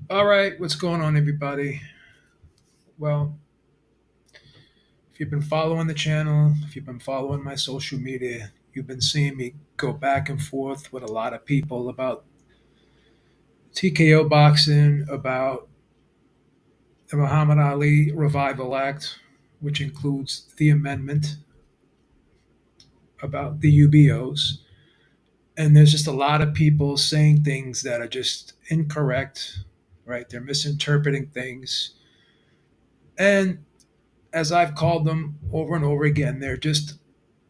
All right, what's going on, everybody? Well, if you've been following the channel, if you've been following my social media, you've been seeing me go back and forth with a lot of people about TKO boxing, about the Muhammad Ali Revival Act, which includes the amendment about the UBOs. And there's just a lot of people saying things that are just incorrect, right? They're misinterpreting things. And as I've called them over and over again, they're just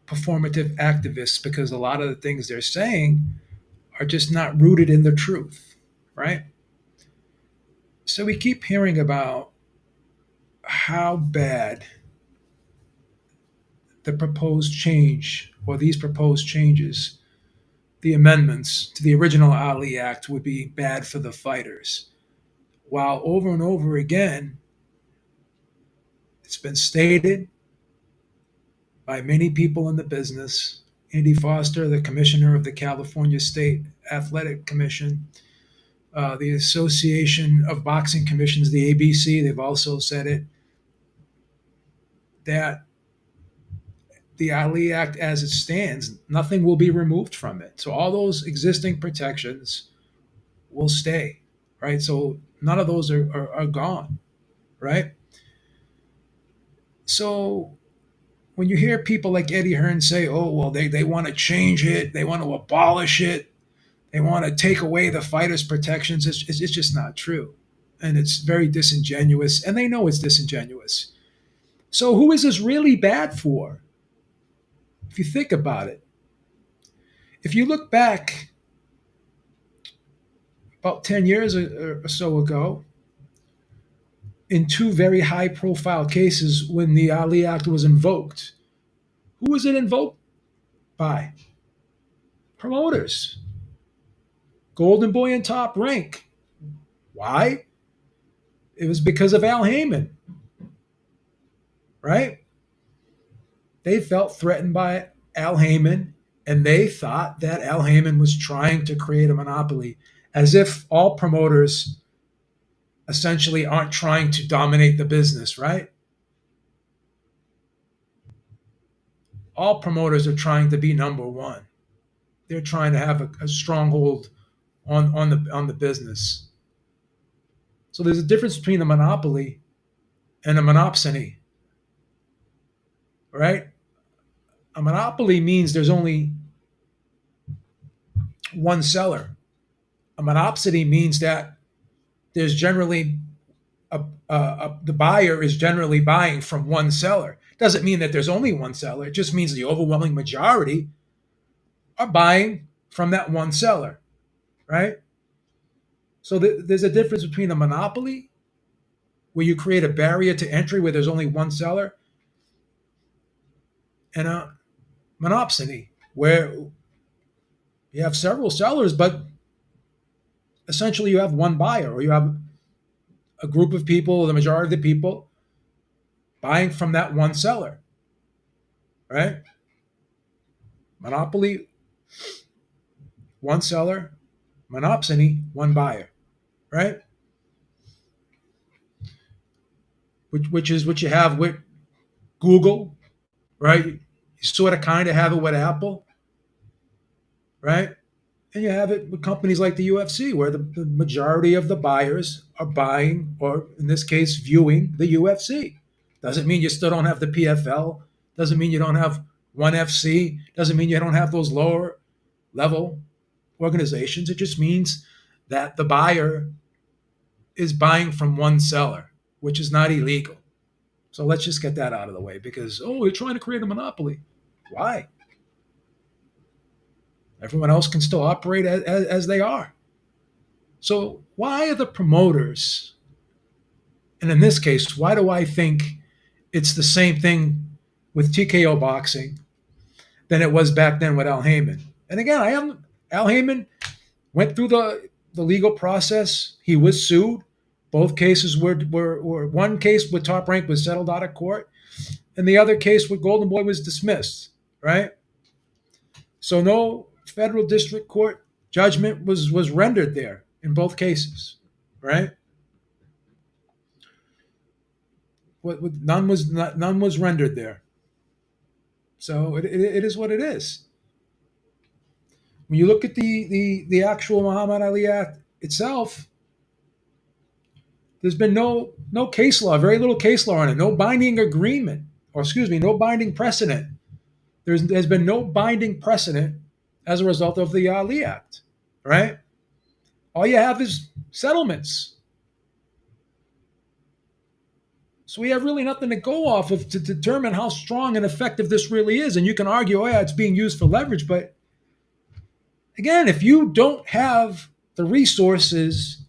performative activists because a lot of the things they're saying are just not rooted in the truth, right? So we keep hearing about how bad the proposed change or these proposed changes, the amendments to the original Ali Act, would be bad for the fighters. While over and over again, it's been stated by many people in the business. Andy Foster, the commissioner of the California State Athletic Commission, the Association of Boxing Commissions, the ABC, they've also said it, that the Ali Act as it stands, nothing will be removed from it. So all those existing protections will stay, right? So none of those are gone, right? So when you hear people like Eddie Hearn say, oh, well, they want to change it, they want to abolish it, they want to take away the fighters' protections, it's just not true. And it's very disingenuous, and they know it's disingenuous. So who is this really bad for? If you think about it, if you look back about 10 years or so ago, in two very high profile cases when the Ali Act was invoked, who was it invoked by? Promoters. Golden Boy and Top Rank. Why? It was because of Al Heyman, right? They felt threatened by Al Heyman, and they thought that Al Heyman was trying to create a monopoly, as if all promoters essentially aren't trying to dominate the business, right? All promoters are trying to be number one. They're trying to have a stronghold on the business. So there's a difference between a monopoly and a monopsony, right? A monopoly means there's only one seller. A monopsony means that there's generally the buyer is generally buying from one seller. Doesn't mean that there's only one seller. It just means the overwhelming majority are buying from that one seller, right? So there's a difference between a monopoly, where you create a barrier to entry where there's only one seller, and a monopsony, where you have several sellers, but essentially you have one buyer, or you have a group of people, or the majority of the people, buying from that one seller, right? Monopoly, one seller. Monopsony, one buyer, right? Which is what you have with Google, right? You sort of kind of have it with Apple, right? And you have it with companies like the UFC, where the majority of the buyers are buying, or in this case, viewing the UFC. Doesn't mean you still don't have the PFL. Doesn't mean you don't have ONE FC. Doesn't mean you don't have those lower level organizations. It just means that the buyer is buying from one seller, which is not illegal. So let's just get that out of the way because, oh, we're trying to create a monopoly. Why? Everyone else can still operate as they are. So why are the promoters, and in this case, why do I think it's the same thing with TKO boxing than it was back then with Al Heyman? And again, Al Heyman went through the legal process. He was sued. Both cases were one case with Top Rank was settled out of court, and the other case with Golden Boy was dismissed. Right. So no federal district court judgment was rendered there in both cases. Right. None was rendered there. So it is what it is. When you look at the actual Muhammad Ali Act itself, there's been no case law, very little case law on it, no binding agreement, or excuse me, no binding precedent. There's been no binding precedent as a result of the Ali Act, right? All you have is settlements. So we have really nothing to go off of to determine how strong and effective this really is. And you can argue, oh yeah, it's being used for leverage, but again, if you don't have the resources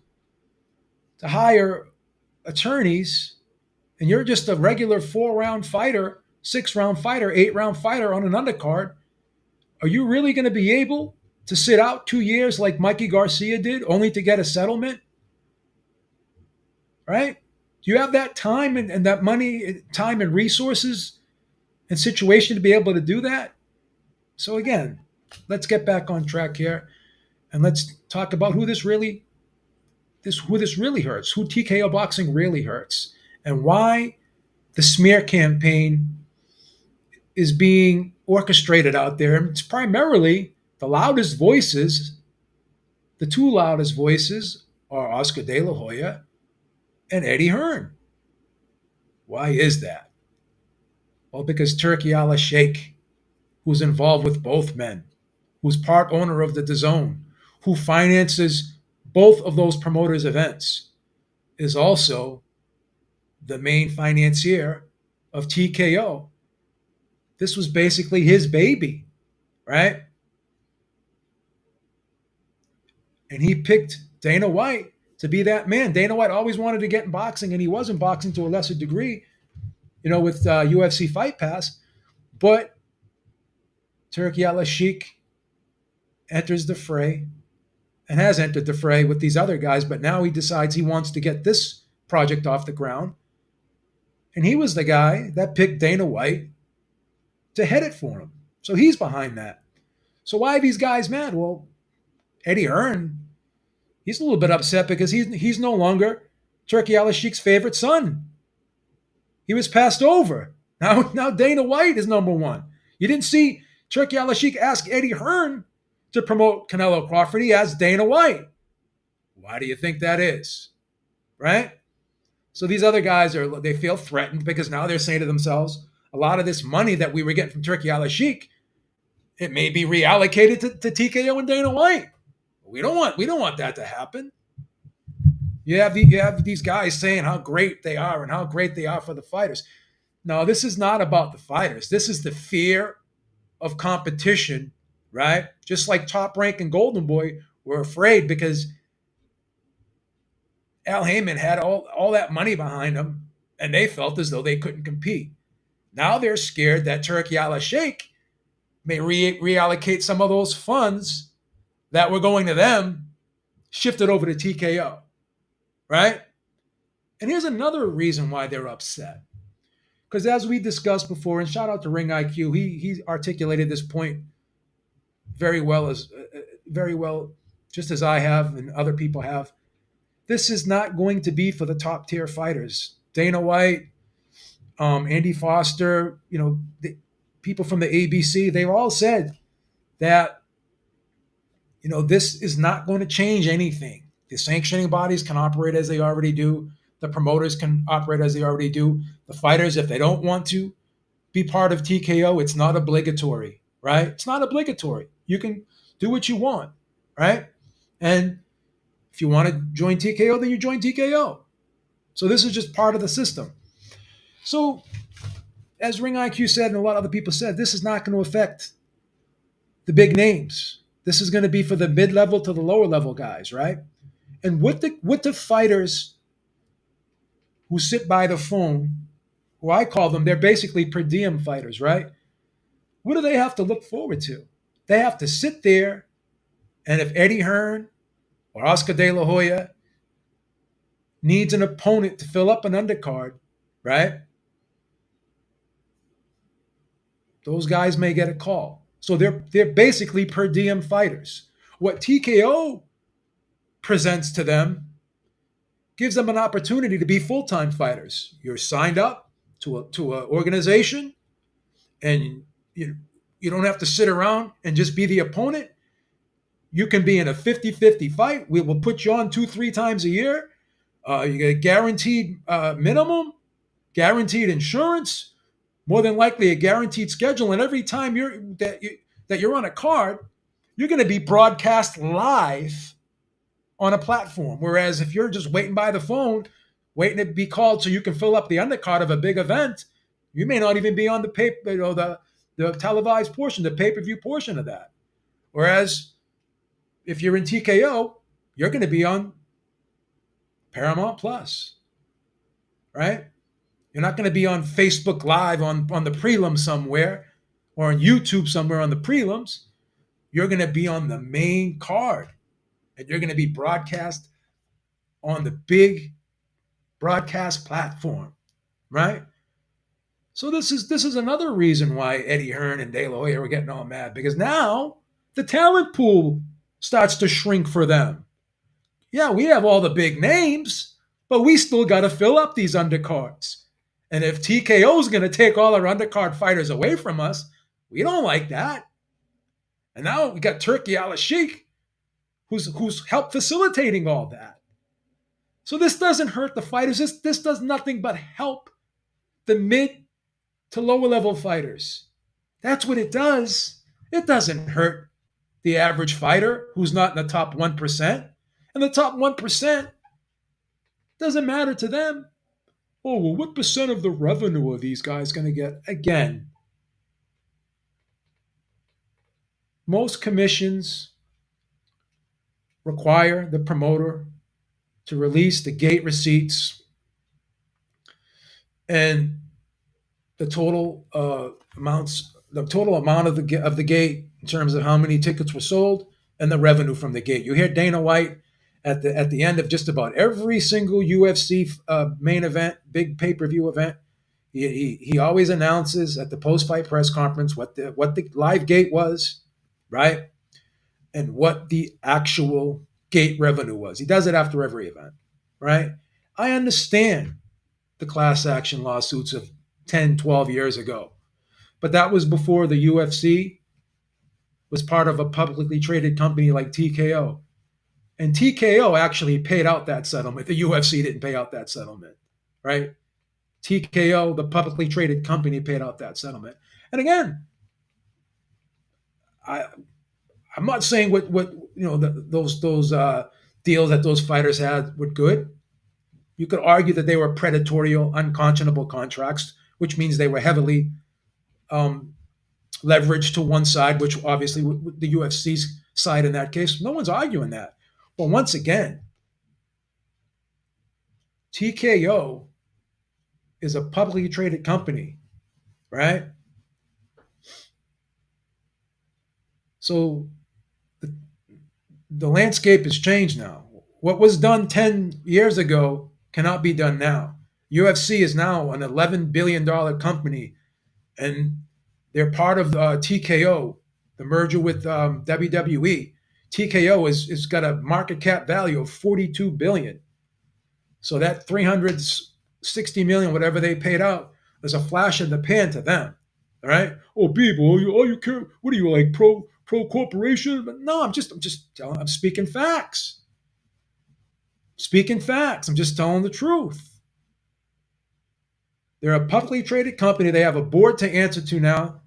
to hire attorneys and you're just a regular 4 round fighter, 6 round fighter, 8 round fighter on an undercard, are you really going to be able to sit out 2 years like Mikey Garcia did only to get a settlement? Right? Do you have that time and that money, time and resources and situation to be able to do that? So again, let's get back on track here and let's talk about who this really hurts, who TKO boxing really hurts, and why the smear campaign is being orchestrated out there. And it's primarily the loudest voices, the two loudest voices are Oscar De La Hoya and Eddie Hearn. Why is that? Well, because Turki Al Sheikh, who's involved with both men, who's part owner of the DAZN, who finances both of those promoters' events, is also the main financier of TKO. This was basically his baby, right? And he picked Dana White to be that man. Dana White always wanted to get in boxing, and he was in boxing to a lesser degree, with UFC Fight Pass. But Turki Al Sheikh enters the fray and has entered the fray with these other guys, but now he decides he wants to get this project off the ground. And he was the guy that picked Dana White to head it for him. So he's behind that. So why are these guys mad? Well, Eddie Hearn, he's a little bit upset because he's no longer Turki Al Sheikh's favorite son. He was passed over. Now Dana White is number one. You didn't see Turki Al Sheikh ask Eddie Hearn to promote Canelo Crawford. He asked Dana White. Why do you think that is? Right? So these other guys they feel threatened because now they're saying to themselves, a lot of this money that we were getting from Turki Al Sheikh, it may be reallocated to TKO and Dana White. We don't want that to happen. You have these guys saying how great they are and how great they are for the fighters. No, this is not about the fighters. This is the fear of competition, right? Just like Top Rank and Golden Boy were afraid because Al Heyman had all that money behind him, and they felt as though they couldn't compete. Now they're scared that Turki Al Sheikh may reallocate some of those funds that were going to them, shifted over to TKO, right? And here's another reason why they're upset. Because as we discussed before, and shout out to Ring IQ, he articulated this point very well, just as I have and other people have. This is not going to be for the top tier fighters. Dana White, Andy Foster, the people from the ABC, they've all said that, this is not going to change anything. The sanctioning bodies can operate as they already do. The promoters can operate as they already do. The fighters, if they don't want to be part of TKO, it's not obligatory, right? It's not obligatory. You can do what you want, right? And if you want to join TKO, then you join TKO. So this is just part of the system. So as Ring IQ said and a lot of other people said, this is not going to affect the big names. This is going to be for the mid-level to the lower level guys, right? And with the fighters who sit by the phone, who I call them, they're basically per diem fighters, right? What do they have to look forward to? They have to sit there, and if Eddie Hearn or Oscar De La Hoya needs an opponent to fill up an undercard, right? Those guys may get a call. So they're basically per diem fighters. What TKO presents to them gives them an opportunity to be full-time fighters. You're signed up, to an organization, and you you don't have to sit around and just be the opponent. You can be in a 50-50 fight. We will put you on 2-3 times a year. You get a guaranteed minimum, guaranteed insurance, more than likely a guaranteed schedule. And every time that you're on a card, you're going to be broadcast live on a platform. Whereas if you're just waiting by the phone, waiting to be called so you can fill up the undercard of a big event, you may not even be on the paper, the televised portion, the pay-per-view portion of that. Whereas if you're in TKO, you're going to be on Paramount Plus, right? You're not going to be on Facebook Live on the prelim somewhere, or on YouTube somewhere on the prelims. You're going to be on the main card, and you're going to be broadcast on the big broadcast platform, right? So this is another reason why Eddie Hearn and De La Hoya were getting all mad, because now the talent pool starts to shrink for them. Yeah, we have all the big names, but we still got to fill up these undercards. And if TKO is going to take all our undercard fighters away from us, we don't like that. And now we got Turki Al-Sheikh, who's helped facilitating all that. So this doesn't hurt the fighters. This does nothing but help the mid to lower level fighters. That's what it does. It doesn't hurt the average fighter who's not in the top 1%. And the top 1% doesn't matter to them. Oh, well, what percent of the revenue are these guys going to get? Again, most commissions require the promoter to release the gate receipts and the total the total amount of the gate in terms of how many tickets were sold and the revenue from the gate. You hear Dana White at the end of just about every single UFC main event, big pay-per-view event. He always announces at the post-fight press conference what the live gate was, right, and what the actual gate revenue was. He does it after every event, right? I understand the class action lawsuits of 10, 12 years ago, but that was before the UFC was part of a publicly traded company like TKO. And TKO actually paid out that settlement. The UFC didn't pay out that settlement, right? TKO, the publicly traded company, paid out that settlement. And again, I'm not saying what those deals that those fighters had were good. You could argue that they were predatory, unconscionable contracts, which means they were heavily leveraged to one side, which obviously the UFC's side in that case. No one's arguing that. But once again, TKO is a publicly traded company, right? So the landscape has changed now. What was done 10 years ago cannot be done now. UFC is now an $11 billion company, and they're part of TKO, the merger with WWE. TKO is got a market cap value of $42 billion. So that $360 million, whatever they paid out, is a flash in the pan to them. All right. Oh, people, you care? What are you, like, pro corporation? But no, I'm just telling. I'm speaking facts. Speaking facts. I'm just telling the truth. They're a publicly traded company. They have a board to answer to now.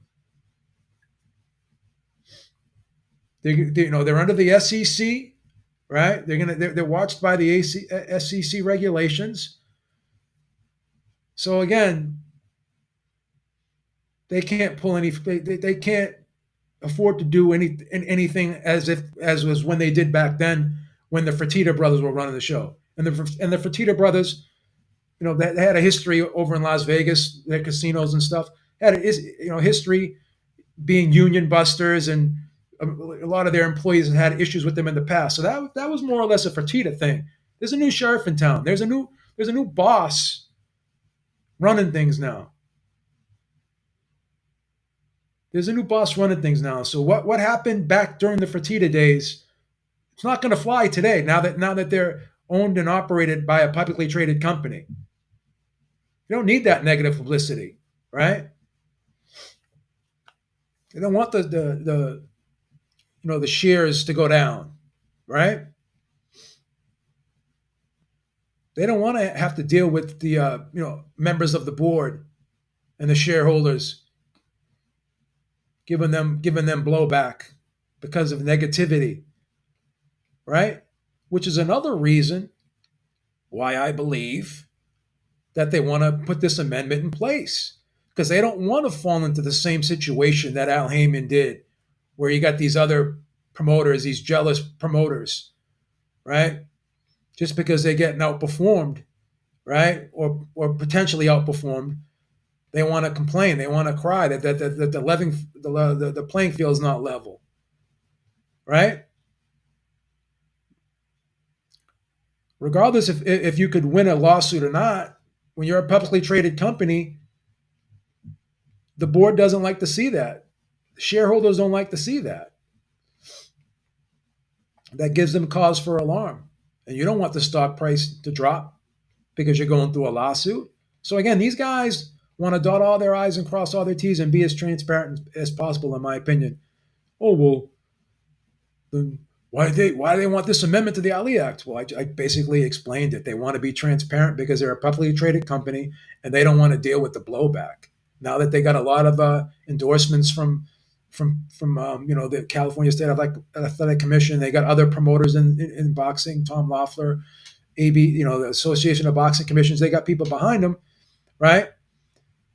They're under the SEC, right? They're watched by the SEC regulations. So again, they can't pull any. They can't afford to do anything as was when they did back then when the Fertitta brothers were running the show, and the Fertitta brothers, they had a history over in Las Vegas, their casinos and stuff. Had a history being union busters, and a lot of their employees had issues with them in the past. So that was more or less a Fertitta thing. There's a new sheriff in town. There's a new boss running things now. There's a new boss running things now. So what happened back during the Fertitta days, it's not going to fly today. Now that they're owned and operated by a publicly traded company. You don't need that negative publicity, right? They don't want the the shares to go down, right? They don't want to have to deal with the members of the board and the shareholders giving them blowback because of negativity, right? Which is another reason why I believe that they want to put this amendment in place because they don't want to fall into the same situation that Al Heyman did, where you got these other promoters, these jealous promoters, right? Just because they're getting outperformed, right, or potentially outperformed, they want to complain, they want to cry that the playing field is not level, right? Regardless if you could win a lawsuit or not, when you're a publicly traded company, the board doesn't like to see that. Shareholders don't like to see that. That gives them cause for alarm. And you don't want the stock price to drop because you're going through a lawsuit. So again, these guys want to dot all their I's and cross all their T's and be as transparent as possible, in my opinion. Oh, well, then why do they want this amendment to the Ali Act? Well, I basically explained it. They want to be transparent because they're a publicly traded company and they don't want to deal with the blowback. Now that they got a lot of endorsements from the California State Athletic Commission, they got other promoters in boxing, Tom Loeffler, AB, the Association of Boxing Commissions. They got people behind them, right?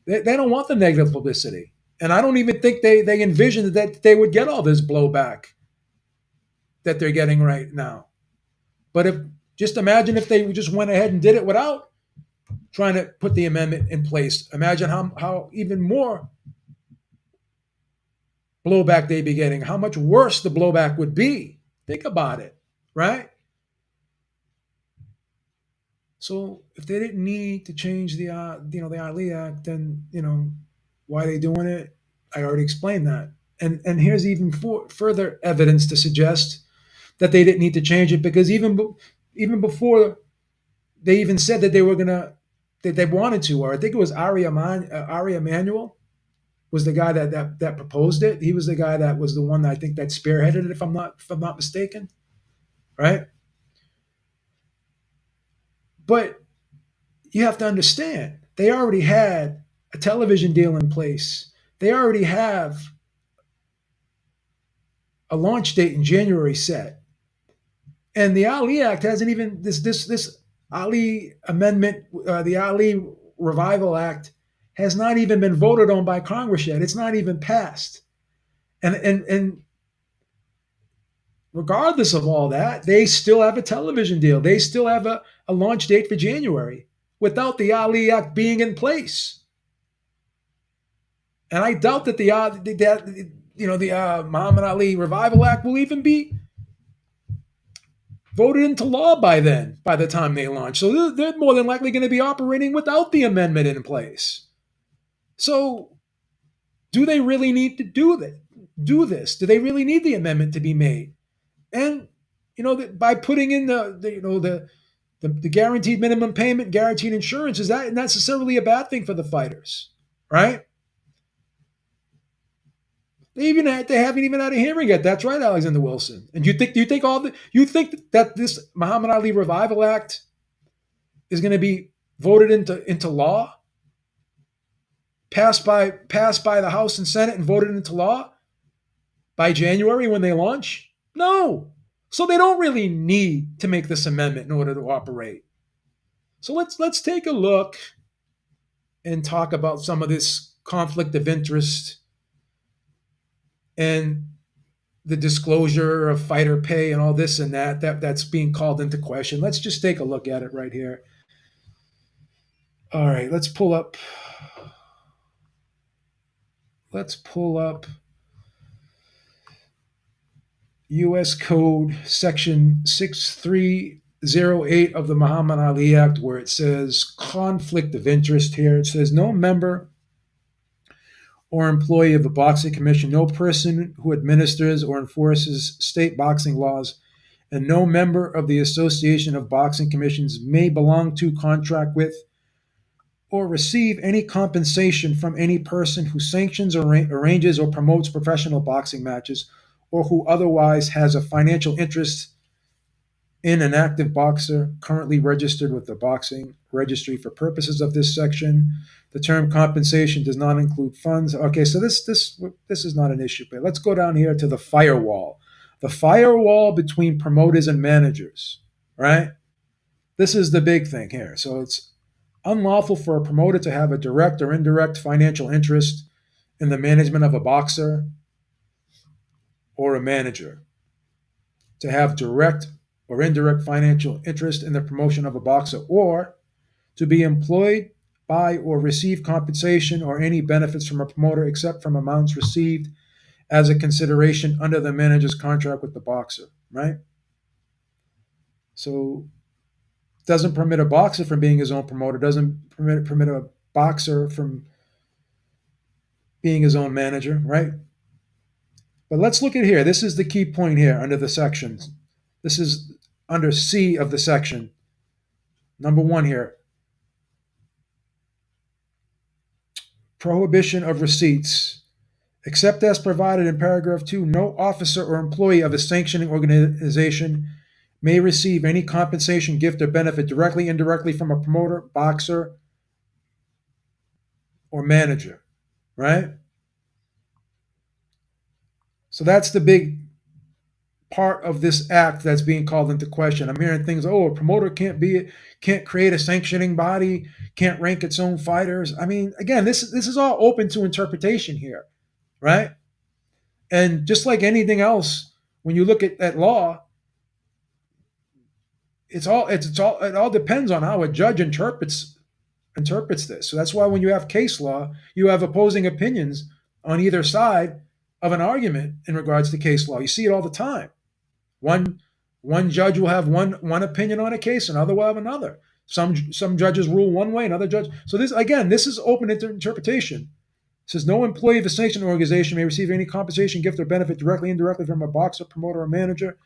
They don't want the negative publicity, and I don't even think they envisioned that they would get all this blowback that they're getting right now. But if just imagine if they just went ahead and did it without trying to put the amendment in place. Imagine how even more blowback they'd be getting, how much worse the blowback would be. Think about it, right? So if they didn't need to change the Ali Act, then why are they doing it? I already explained that. And here's even further evidence to suggest that they didn't need to change it because even before they even said that they were gonna that they wanted to, or I think it was Ari Emanuel was the guy that proposed it. He was the guy that was the one that I think that spearheaded it, if I'm not mistaken, right? But you have to understand they already had a television deal in place. They already have a launch date in January set, and the Ali Act hasn't even this Ali amendment, the Ali Revival Act has not even been voted on by Congress yet. It's not even passed. And regardless of all that, they still have a television deal. They still have a launch date for January without the Ali Act being in place. And I doubt that the Muhammad Ali Revival Act will even be voted into law by then, by the time they launch. So they're more than likely going to be operating without the amendment in place. So do they really need to do this? Do they really need the amendment to be made? And by putting in the guaranteed minimum payment, guaranteed insurance, is that necessarily a bad thing for the fighters, right? They haven't even had a hearing yet. That's right, Alexander Wilson. And you think that this Muhammad Ali Revival Act is going to be voted into law, passed by the House and Senate and voted into law by January when they launch? No. So they don't really need to make this amendment in order to operate. So let's take a look and talk about some of this conflict of interest and the disclosure of fighter pay and all this and that's being called into question. Let's just take a look at it right here. All right, let's pull up U.S. Code Section 6308 of the Muhammad Ali Act, where it says conflict of interest here. It says no member or employee of the Boxing Commission, no person who administers or enforces state boxing laws, and no member of the Association of Boxing Commissions may belong to, contract with, or receive any compensation from any person who sanctions, arranges, or promotes professional boxing matches, or who otherwise has a financial interest in an active boxer currently registered with the boxing registry for purposes of this section. The term compensation does not include funds. Okay, so this is not an issue. But let's go down here to the firewall. The firewall between promoters and managers, right? This is the big thing here. So it's unlawful for a promoter to have a direct or indirect financial interest in the management of a boxer or a manager. To have direct or indirect financial interest in the promotion of a boxer, or to be employed by or receive compensation or any benefits from a promoter except from amounts received as a consideration under the manager's contract with the boxer, right? So doesn't permit a boxer from being his own promoter, doesn't permit a boxer from being his own manager, right? But let's look at here. This is the key point here under the sections. This is under C of the section. Number one here, prohibition of receipts. Except as provided in paragraph 2, no officer or employee of a sanctioning organization may receive any compensation, gift, or benefit directly, indirectly from a promoter, boxer, or manager, right? So that's the big part of this act that's being called into question. I'm hearing things, oh, a promoter can't create a sanctioning body, can't rank its own fighters. I mean, again, this is all open to interpretation here, right? And just like anything else, when you look at law, it all depends on how a judge interprets this. So that's why when you have case law, you have opposing opinions on either side of an argument in regards to case law. You see it all the time. One one judge will have one opinion on a case, another will have another. Some judges rule one way, another judge. So this is open to interpretation. It says no employee of a sanctioned organization may receive any compensation, gift, or benefit directly, indirectly from a boxer, promoter, or manager.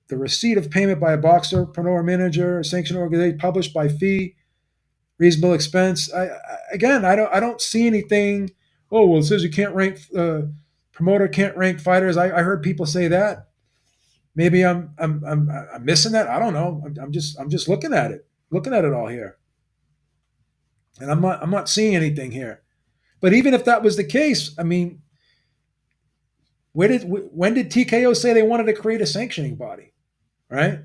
The receipt of payment by a boxer, promoter, or manager, or sanctioned organization published by fee, reasonable expense. I don't see anything. Oh well, it says you can't rank promoter can't rank fighters. I heard people say that. Maybe I'm missing that. I don't know. I'm just looking at it all here, and I'm not seeing anything here. But even if that was the case, I mean, when did TKO say they wanted to create a sanctioning body, right?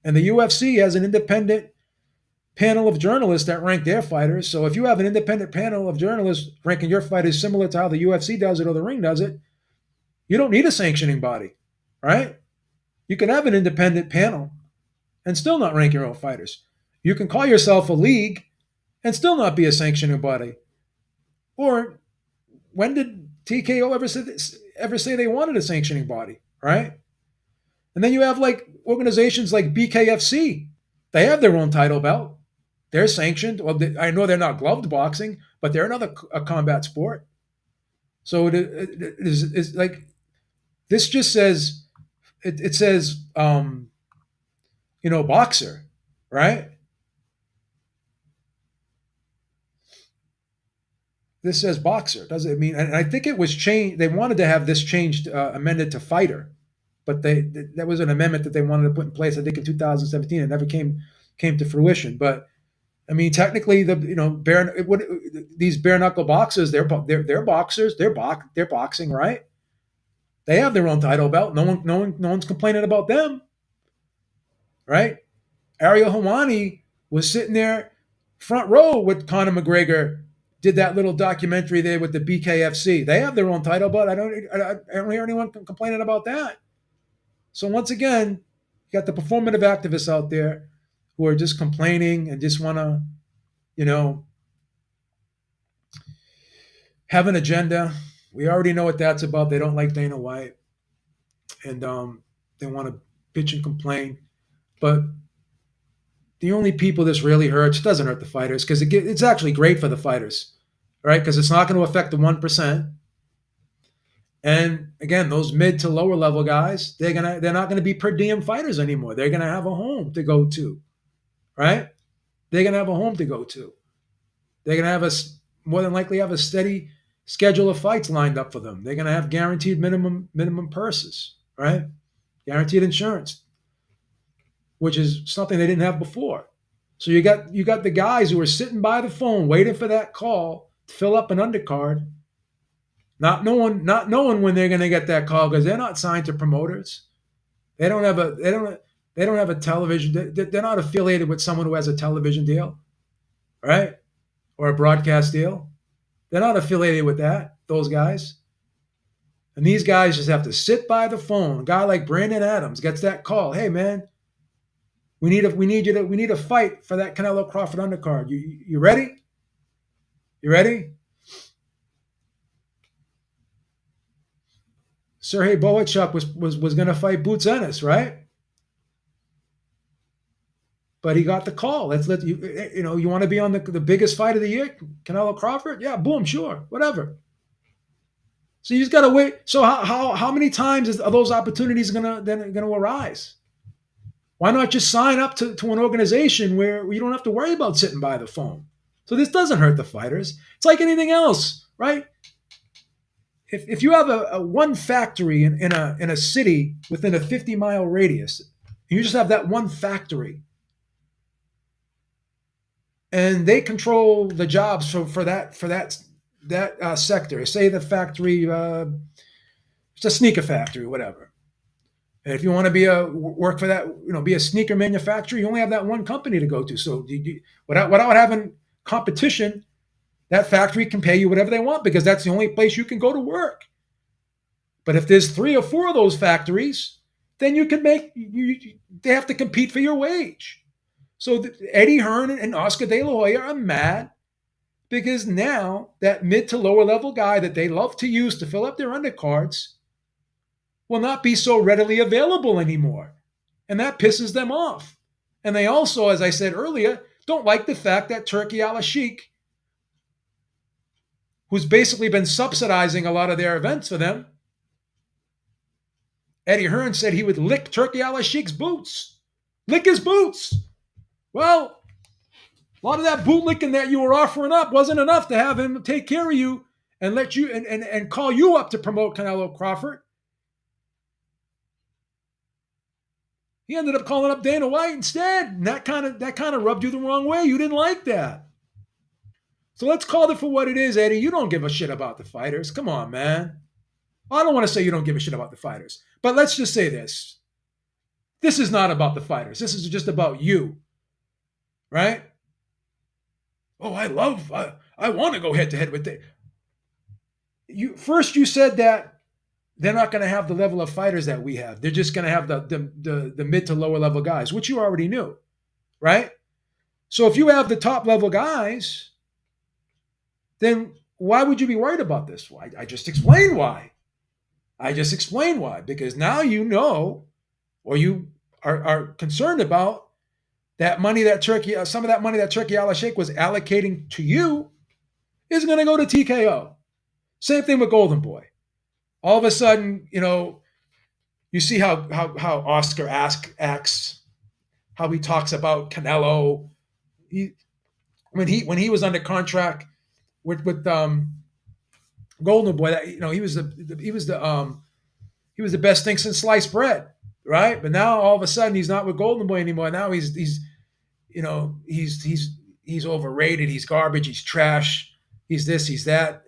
And the UFC has an independent panel of journalists that rank their fighters. So if you have an independent panel of journalists ranking your fighters similar to how the UFC does it or the ring does it, you don't need a sanctioning body, right? You can have an independent panel and still not rank your own fighters. You can call yourself a league and still not be a sanctioning body. Or when did TKO ever say they wanted a sanctioning body, right? And then you have like organizations like BKFC. They have their own title belt. They're sanctioned. Well, I know they're not gloved boxing, but they're another combat sport. So it is like this just says it says boxer, right? This says boxer. Does it mean? And I think it was changed. They wanted to have this changed, amended to fighter, but that was an amendment that they wanted to put in place. I think in 2017, it never came to fruition. But I mean, technically, these bare knuckle boxers, they're boxers. They're boxing, right? They have their own title belt. No one's complaining about them, right? Ariel Helwani was sitting there front row with Conor McGregor. Did that little documentary there with the BKFC. They have their own title, but I don't hear anyone complaining about that. So once again, you got the performative activists out there who are just complaining and just want to, have an agenda. We already know what that's about. They don't like Dana White, and they want to bitch and complain. But the only people this really hurts, doesn't hurt the fighters, because it's actually great for the fighters, right? Because it's not going to affect the 1%. And again, those mid to lower level guys, they're not gonna be per diem fighters anymore. They're gonna have a home to go to, right? They're gonna have a home to go to. They're going to have more than likely have a steady schedule of fights lined up for them. They're going to have guaranteed minimum purses, right? Guaranteed insurance, which is something they didn't have before. So you got the guys who are sitting by the phone waiting for that call to fill up an undercard, not knowing when they're going to get that call because they're not signed to promoters. They don't have a television. They're not affiliated with someone who has a television deal, right, or a broadcast deal. They're not affiliated with that. Those guys. And these guys just have to sit by the phone. A guy like Brandon Adams gets that call. Hey man, we need a fight for that Canelo Crawford undercard. You ready? You ready? Sergey Bohachuk was going to fight Boots Ennis, right? But he got the call. Let you want to be on the biggest fight of the year, Canelo Crawford? Yeah, boom, sure, whatever. So you just got to wait. So how many times are those opportunities gonna arise? Why not just sign up to an organization where you don't have to worry about sitting by the phone? So this doesn't hurt the fighters. It's like anything else, right? If you have a one factory in a city within a 50-mile radius, you just have that one factory, and they control the jobs for that sector. Say the factory, it's a sneaker factory, whatever. And if you want to work for that, be a sneaker manufacturer, you only have that one company to go to. So without having competition, that factory can pay you whatever they want because that's the only place you can go to work. But if there's 3 or 4 of those factories, then they have to compete for your wage. So Eddie Hearn and Oscar De La Hoya are mad because now that mid to lower level guy that they love to use to fill up their undercards will not be so readily available anymore. And that pisses them off. And they also, as I said earlier, don't like the fact that Turki Al-Sheikh, who's basically been subsidizing a lot of their events for them, Eddie Hearn said he would lick Turki Al-Sheikh's boots. Lick his boots. Well, a lot of that boot licking that you were offering up wasn't enough to have him take care of you and let you and call you up to promote Canelo Crawford. He ended up calling up Dana White instead. And that kind of rubbed you the wrong way. You didn't like that. So let's call it for what it is, Eddie. You don't give a shit about the fighters. Come on, man. I don't want to say you don't give a shit about the fighters, but let's just say this. This is not about the fighters. This is just about you. Right? Oh, I want to go head to head with you. First, you said that they're not going to have the level of fighters that we have. They're just going to have the mid to lower level guys, which you already knew, right? So if you have the top level guys, then why would you be worried about this? Why? I just explained why. Because now you know, or you are concerned about that money that some of that money that Turki Al-Sheikh was allocating to you is going to go to TKO. Same thing with Golden Boy. All of a sudden, you see how Oscar acts, how he talks about Canelo. When he was under contract with Golden Boy, that he was the best thing since sliced bread, right? But now all of a sudden he's not with Golden Boy anymore. Now he's overrated. He's garbage. He's trash. He's this. He's that.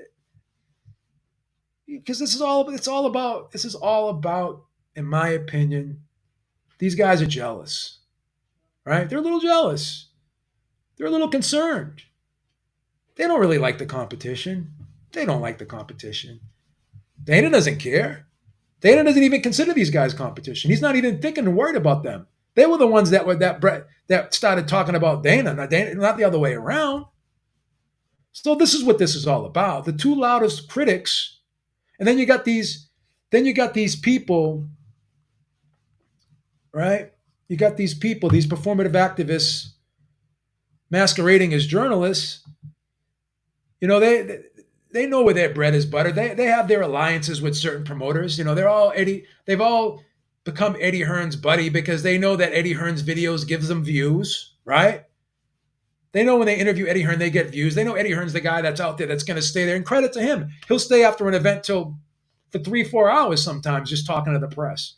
Because this is all about, in my opinion, these guys are jealous, right? They're a little jealous. They're a little concerned. They don't really like the competition. They don't like the competition. Dana doesn't care. Dana doesn't even consider these guys competition. He's not even thinking and worried about them. They were the ones that started talking about Dana, not the other way around. So this is what this is all about. The two loudest critics, and then you got these people, right? You got these people, these performative activists masquerading as journalists. They know where their bread is buttered. They have their alliances with certain promoters. They've all become Eddie Hearn's buddy because they know that Eddie Hearn's videos gives them views, right? They know when they interview Eddie Hearn, they get views. They know Eddie Hearn's the guy that's out there that's going to stay there. And credit to him, he'll stay after an event till for 3-4 hours sometimes, just talking to the press.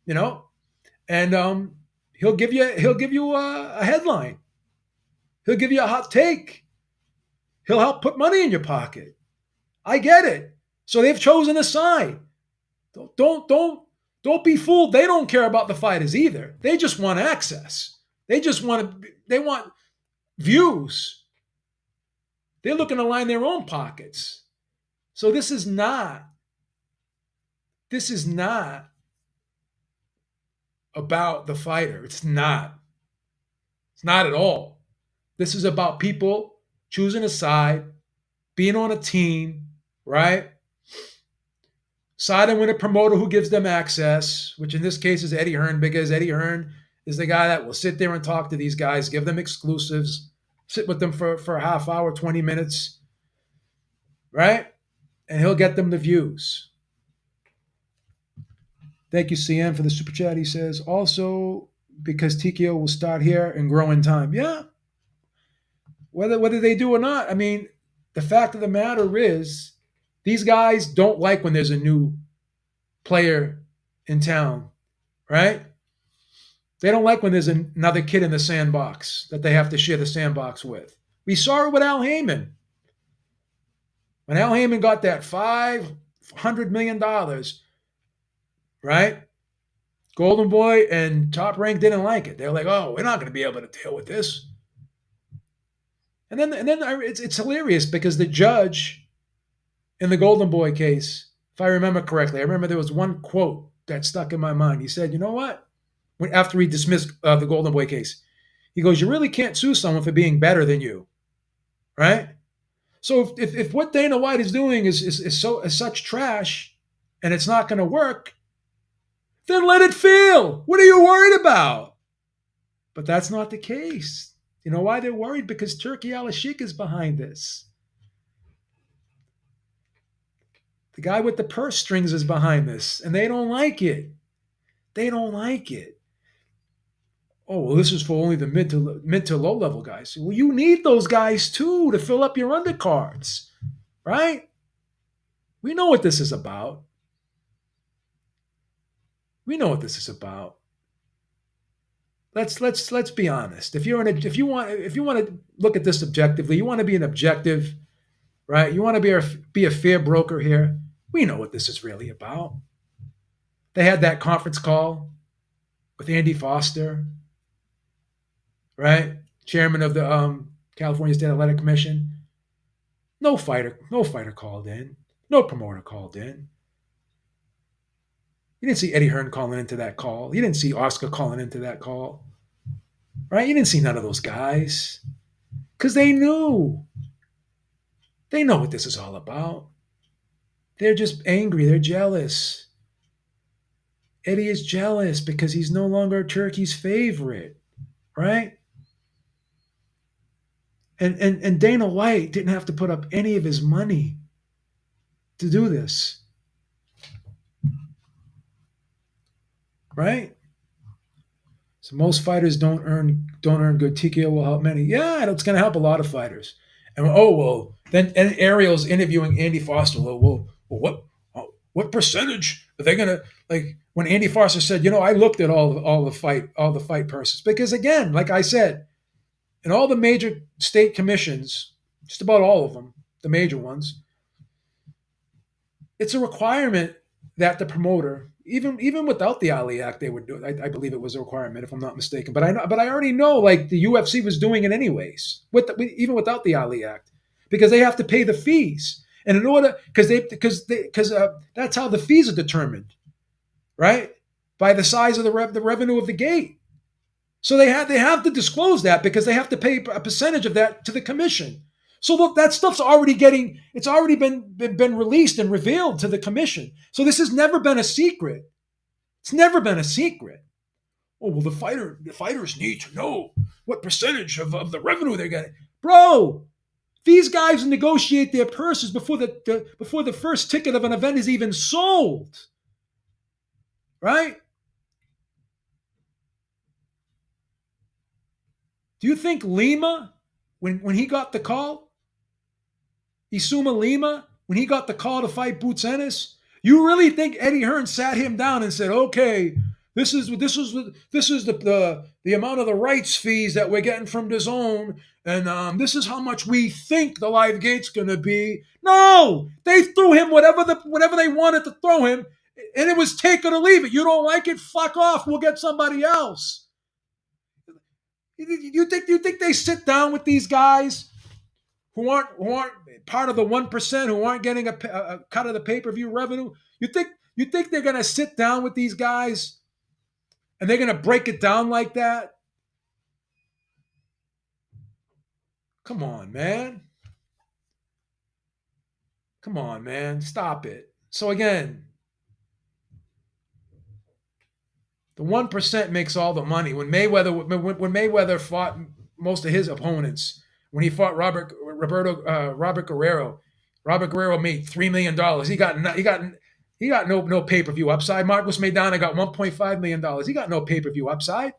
You know, and he'll give you a headline. He'll give you a hot take. He'll help put money in your pocket. I get it. So they've chosen a side. Don't be fooled. They don't care about the fighters either. They just want access. They want views. They're looking to line their own pockets. So this is not about the fighter. It's not. It's not at all. This is about people choosing a side, being on a team, right? Siding with a promoter who gives them access, which in this case is Eddie Hearn, because Eddie Hearn is the guy that will sit there and talk to these guys, give them exclusives, sit with them for a half hour, 20 minutes, right? And he'll get them the views. Thank you, CM, for the super chat. He says, also because TKO will start here and grow in time. Yeah, whether they do or not. I mean, the fact of the matter is these guys don't like when there's a new player in town, right? They don't like when there's another kid in the sandbox that they have to share the sandbox with. We saw it with Al Heyman. When Al Heyman got that $500 million, right? Golden Boy and Top Rank didn't like it. They're like, oh, we're not going to be able to deal with this. And then it's hilarious because the judge in the Golden Boy case, if I remember correctly, I remember there was one quote that stuck in my mind. He said, you know what? After he dismissed the Golden Boy case, he goes, you really can't sue someone for being better than you, right? So if what Dana White is doing is such trash and it's not going to work, then let it fail. What are you worried about? But that's not the case. You know why they're worried? Because Turki Al-Sheikh is behind this. The guy with the purse strings is behind this, and they don't like it. They don't like it. Oh, well, this is for only the mid to low level guys. Well, you need those guys too to fill up your undercards, right? We know what this is about. We know what this is about. Let's be honest. If you want to look at this objectively, you want to be an objective, right? You want to be a fair broker here. We know what this is really about. They had that conference call with Andy Foster, right? Chairman of the California State Athletic Commission. No fighter called in. No promoter called in. You didn't see Eddie Hearn calling into that call. You didn't see Oscar calling into that call. Right? You didn't see none of those guys. Because they knew. They know what this is all about. They're just angry. They're jealous. Eddie is jealous because he's no longer Turkey's favorite. Right? And Dana White didn't have to put up any of his money to do this. Right? So most fighters don't earn good. TKO will help many. Yeah, it's going to help a lot of fighters. And then Ariel's interviewing Andy Foster. Well, what percentage are they going to like? When Andy Foster said, I looked at all the fight purses because again, like I said, in all the major state commissions, just about all of them, the major ones, it's a requirement that the promoter, even without the Ali Act, they would do it. I believe it was a requirement, if I'm not mistaken. But I already know, like the UFC was doing it anyways, even without the Ali Act, because they have to pay the fees, and in order because that's how the fees are determined, right? By the size of the revenue of the gate. So they have to disclose that because they have to pay a percentage of that to the commission. So look, that stuff's already been released and revealed to the commission. So this has never been a secret. It's never been a secret. Oh, well, the fighters need to know what percentage of the revenue they're getting. Bro, these guys negotiate their purses before the first ticket of an event is even sold. Right? Do you think Lima, when he got the call, Isuma Lima, when he got the call to fight Boots Ennis, you really think Eddie Hearn sat him down and said, "Okay, this is the amount of the rights fees that we're getting from DAZN, and this is how much we think the live gate's going to be." No, they threw him whatever they wanted to throw him, and it was take it or leave it. You don't like it? Fuck off. We'll get somebody else. You think they sit down with these guys who aren't part of the 1%, who aren't getting a cut of the pay-per-view revenue? You think they're going to sit down with these guys and they're going to break it down like that? Come on, man. Come on, man. Stop it. So again, the 1% makes all the money. When Mayweather fought most of his opponents, when he fought Robert Guerrero, Robert Guerrero made $3 million. He got no pay per view upside. Marcos Maidana got $1.5 million. He got no pay per view upside.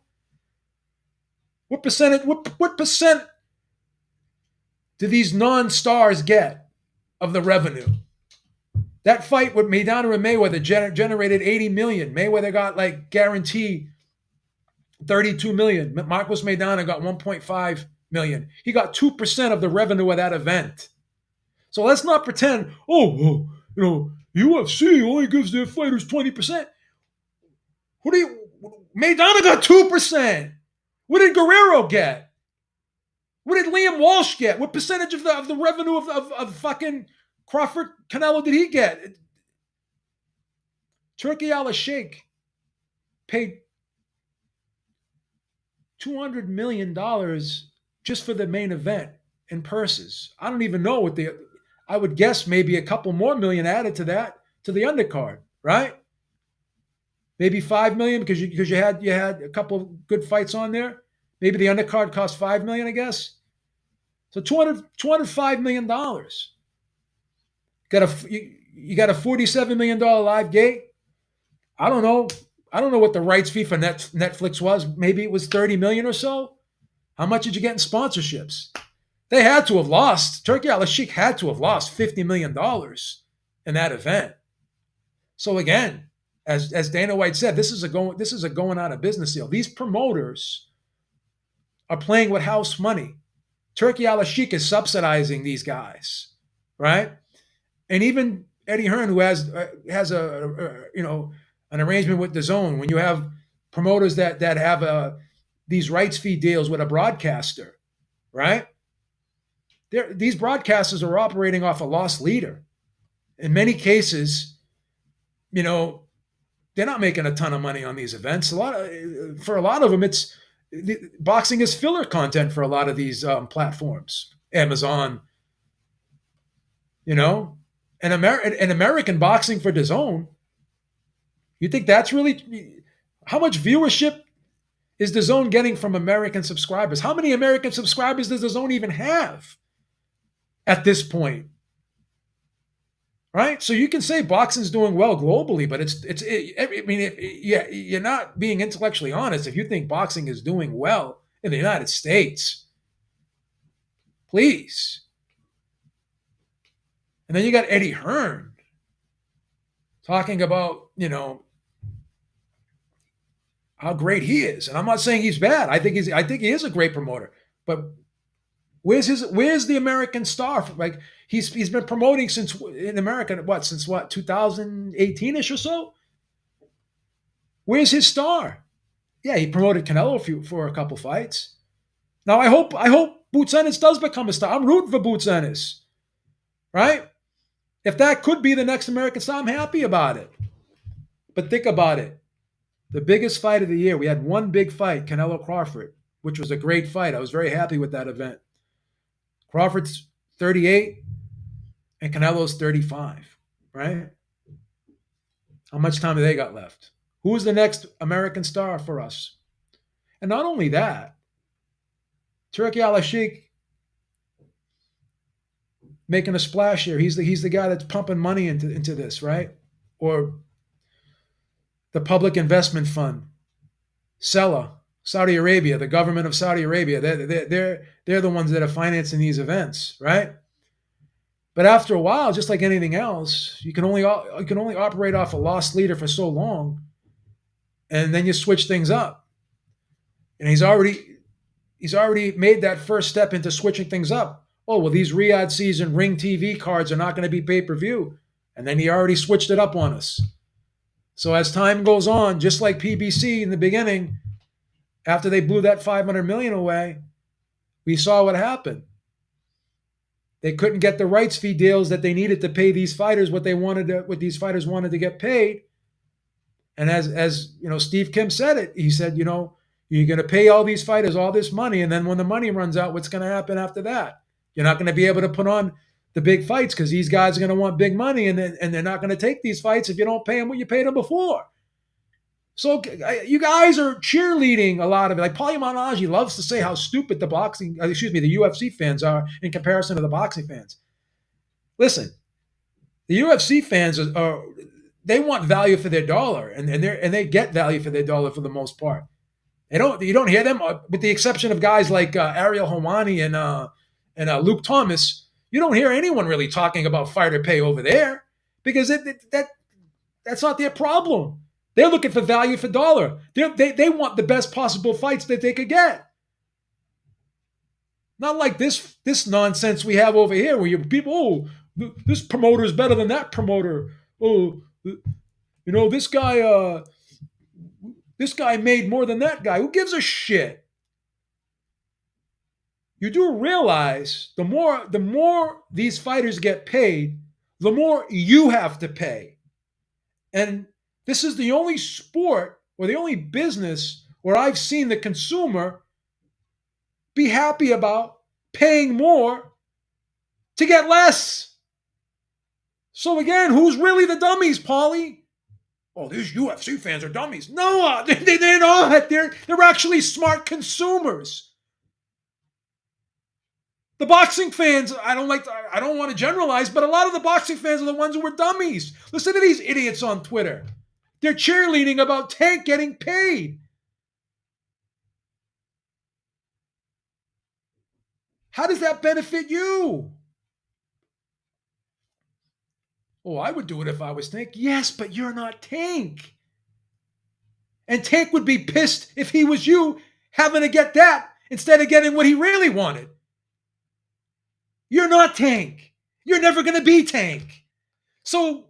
What percentage? What percent do these non-stars get of the revenue? That fight with Maidana and Mayweather generated $80 million. Mayweather got like guaranteed $32 million. Marcos Maidana got $1.5 million. He got 2% of the revenue of that event. So let's not pretend, UFC only gives their fighters 20%. Maidana got 2%. What did Guerrero get? What did Liam Walsh get? What percentage of the revenue of fucking Crawford Canelo did he get? Turki Al-Sheikh paid $200 million just for the main event in purses. I don't even know I would guess maybe a couple more million added to that, to the undercard, right? Maybe 5 million because you had a couple of good fights on there. Maybe the undercard cost 5 million, I guess. So $205 million. You got a $47 million live gate. I don't know what the rights fee for Netflix was. Maybe it was 30 million or so. How much did you get in sponsorships? They had to have lost. Turki Al-Sheikh had to have lost $50 million in that event. So again, as Dana White said, this is a going out of business deal. These promoters are playing with house money. Turki Al-Sheikh is subsidizing these guys, right? And even Eddie Hearn, who has an arrangement with DAZN, when you have promoters that have these rights fee deals with a broadcaster, right? These broadcasters are operating off a loss leader. In many cases, they're not making a ton of money on these events. For a lot of them, boxing is filler content for a lot of these platforms. Amazon, and American boxing for DAZN. You think that's really how much viewership is DAZN getting from American subscribers? How many American subscribers does DAZN even have at this point? Right? So you can say boxing's doing well globally, but you're not being intellectually honest if you think boxing is doing well in the United States. Please. And then you got Eddie Hearn talking about, how great he is. And I'm not saying he's bad. I think he is a great promoter. But where's the American star? Like he's been promoting since 2018ish or so? Where's his star? Yeah, he promoted Canelo for a couple fights. Now I hope Boots Ennis does become a star. I'm rooting for Boots Ennis. Right? If that could be the next American star, I'm happy about it. But think about it. The biggest fight of the year, we had one big fight, Canelo Crawford, which was a great fight. I was very happy with that event. Crawford's 38 and Canelo's 35, right? How much time do they got left? Who's the next American star for us? And not only that, Turki Al-Sheikh making a splash here. He's the guy that's pumping money into this, right? Or the Public Investment Fund, Sella, Saudi Arabia, the government of Saudi Arabia, they're the ones that are financing these events, right? But after a while, just like anything else, you can only operate off a lost leader for so long, and then you switch things up. And he's already made that first step into switching things up. Oh well, these Riyadh season Ring TV cards are not going to be pay per view, and then he already switched it up on us. So as time goes on, just like PBC in the beginning, after they blew that 500 million away, we saw what happened. They couldn't get the rights fee deals that they needed to pay these fighters what these fighters wanted to get paid. And as you know, Steve Kim said it. He said, you're going to pay all these fighters all this money, and then when the money runs out, what's going to happen after that? You're not going to be able to put on the big fights because these guys are going to want big money, and they're not going to take these fights if you don't pay them what you paid them before. So you guys are cheerleading a lot of it. Like Paulie Malignaggi loves to say how stupid the UFC fans are in comparison to the boxing fans. Listen, the UFC fans are they want value for their dollar, and they get value for their dollar for the most part. You don't hear them, with the exception of guys like Ariel Helwani and Luke Thomas. You don't hear anyone really talking about fighter pay over there because that's not their problem. They're looking for value for dollar. They want the best possible fights that they could get. Not like this nonsense we have over here where people, this promoter is better than that promoter. Oh, this guy made more than that guy. Who gives a shit? You do realize the more these fighters get paid, the more you have to pay. And this is the only sport or the only business where I've seen the consumer be happy about paying more to get less. So again, who's really the dummies, Paulie? Oh, these UFC fans are dummies. No, they're not. They're actually smart consumers. The boxing fans, I don't want to generalize, but a lot of the boxing fans are the ones who were dummies. Listen to these idiots on Twitter. They're cheerleading about Tank getting paid. How does that benefit you? Oh, I would do it if I was Tank. Yes, but you're not Tank. And Tank would be pissed if he was you having to get that instead of getting what he really wanted. You're not Tank. You're never going to be Tank. So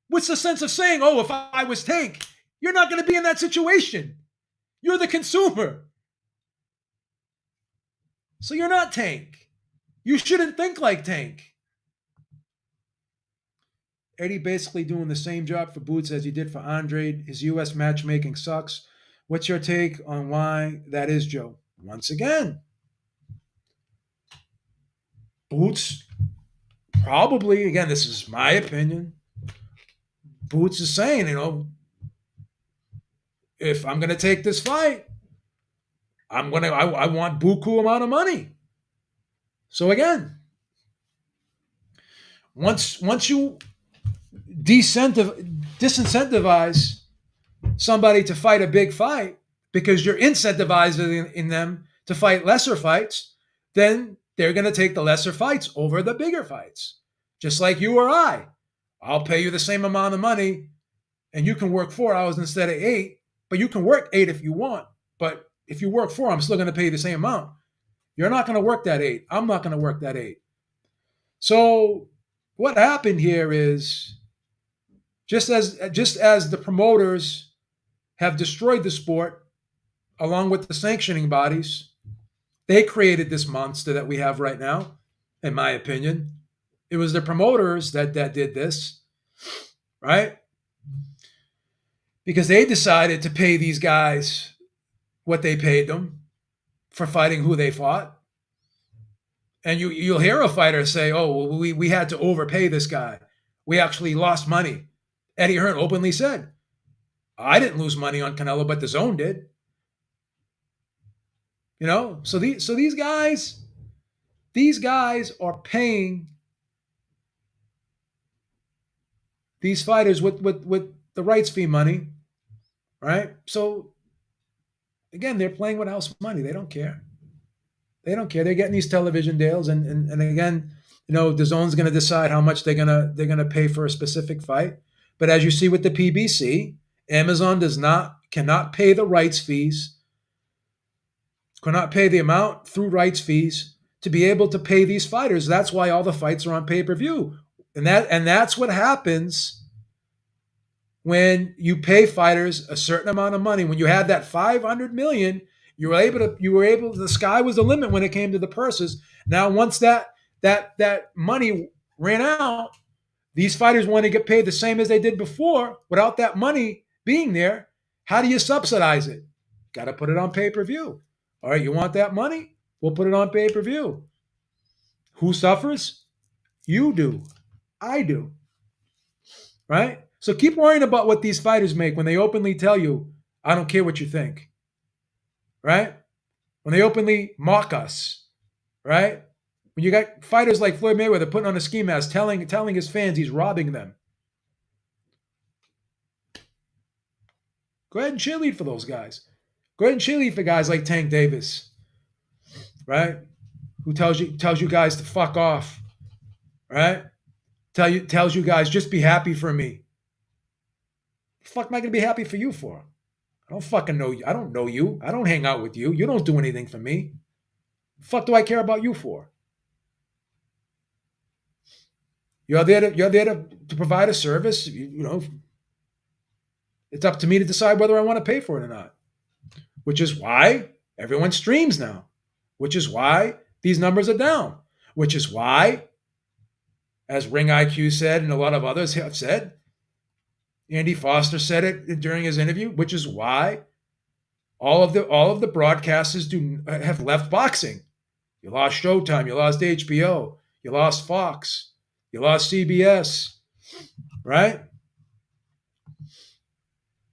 what's the sense of saying, oh, if I was Tank? You're not going to be in that situation. You're the consumer. So you're not Tank. You shouldn't think like Tank. Eddie basically doing the same job for Boots as he did for Andre. His U.S. matchmaking sucks. What's your take on why that is, Joe? Once again, Boots probably, again, this is my opinion. Boots is saying, if I'm going to take this fight, I want buku amount of money. So again, once you disincentivize somebody to fight a big fight because you're incentivizing in them to fight lesser fights, then they're going to take the lesser fights over the bigger fights. Just like you or I. I'll pay you the same amount of money and you can work 4 hours instead of 8, but you can work 8 if you want. But if you work 4, I'm still going to pay you the same amount. You're not going to work that 8. I'm not going to work that 8. So what happened here is just as the promoters have destroyed the sport along with the sanctioning bodies, they created this monster that we have right now, in my opinion. It was the promoters that did this, right? Because they decided to pay these guys what they paid them for fighting who they fought. And you'll hear a fighter say, oh, well, we had to overpay this guy. We actually lost money. Eddie Hearn openly said, I didn't lose money on Canelo, but the zone did. So these guys are paying these fighters with the rights fee money, right? So Again, they're playing with house money. They don't care. They don't care. They're getting these television deals, and again, the zone's going to decide how much they're gonna pay for a specific fight. But as you see with the PBC, Amazon cannot pay the rights fees, cannot pay the amount through rights fees to be able to pay these fighters. That's why all the fights are on pay per view, and that's what happens when you pay fighters a certain amount of money. When you had that 500 million, you were able to, the sky was the limit when it came to the purses. Now once that money ran out, these fighters want to get paid the same as they did before without that money being there. How do you subsidize it? Got to put it on pay-per-view. All right, you want that money? We'll put it on pay-per-view. Who suffers? You do. I do. Right? So keep worrying about what these fighters make when they openly tell you, I don't care what you think. Right? When they openly mock us. Right? When you got fighters like Floyd Mayweather putting on a ski mask, telling his fans he's robbing them. Go ahead and cheerlead for those guys. Go ahead and cheerlead for guys like Tank Davis, right? Who tells you guys to fuck off, right? Tells you guys just be happy for me. The fuck am I gonna be happy for you for? I don't fucking know you. I don't know you. I don't hang out with you. You don't do anything for me. The fuck do I care about you for? You're there to provide a service. It's up to me to decide whether I want to pay for it or not. Which is why everyone streams now. Which is why these numbers are down. Which is why, as Ring IQ said and a lot of others have said, Andy Foster said it during his interview, which is why all of the broadcasters have left boxing. You lost Showtime, you lost HBO, you lost Fox, you lost CBS, right?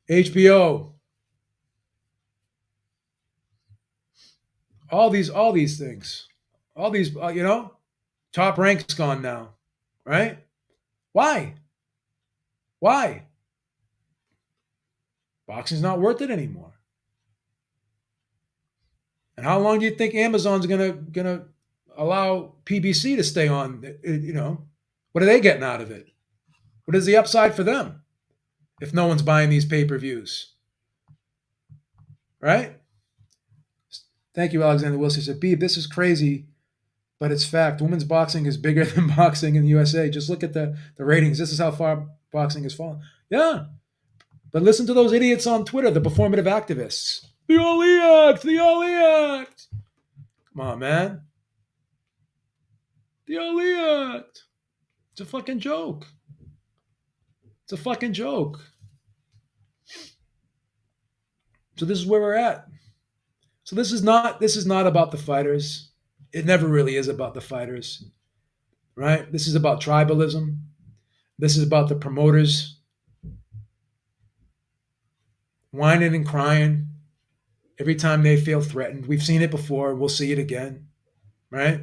HBO, all these things, all these Top Rank's gone now, right? Why? Why? Boxing's not worth it anymore. And how long do you think Amazon's gonna allow PBC to stay on? What are they getting out of it? What is the upside for them if no one's buying these pay-per-views? Right? Thank you, Alexander Wilson. He said, Beeb, this is crazy, but it's fact. Women's boxing is bigger than boxing in the USA. Just look at the ratings. This is how far boxing has fallen. Yeah. But listen to those idiots on Twitter, the performative activists. The Ali Act! The Ali Act! Come on, man. The Ali Act! It's a fucking joke. It's a fucking joke. So this is where we're at. So this is not about the fighters. It never really is about the fighters. Right? This is about tribalism. This is about the promoters whining and crying every time they feel threatened. We've seen it before. We'll see it again. Right?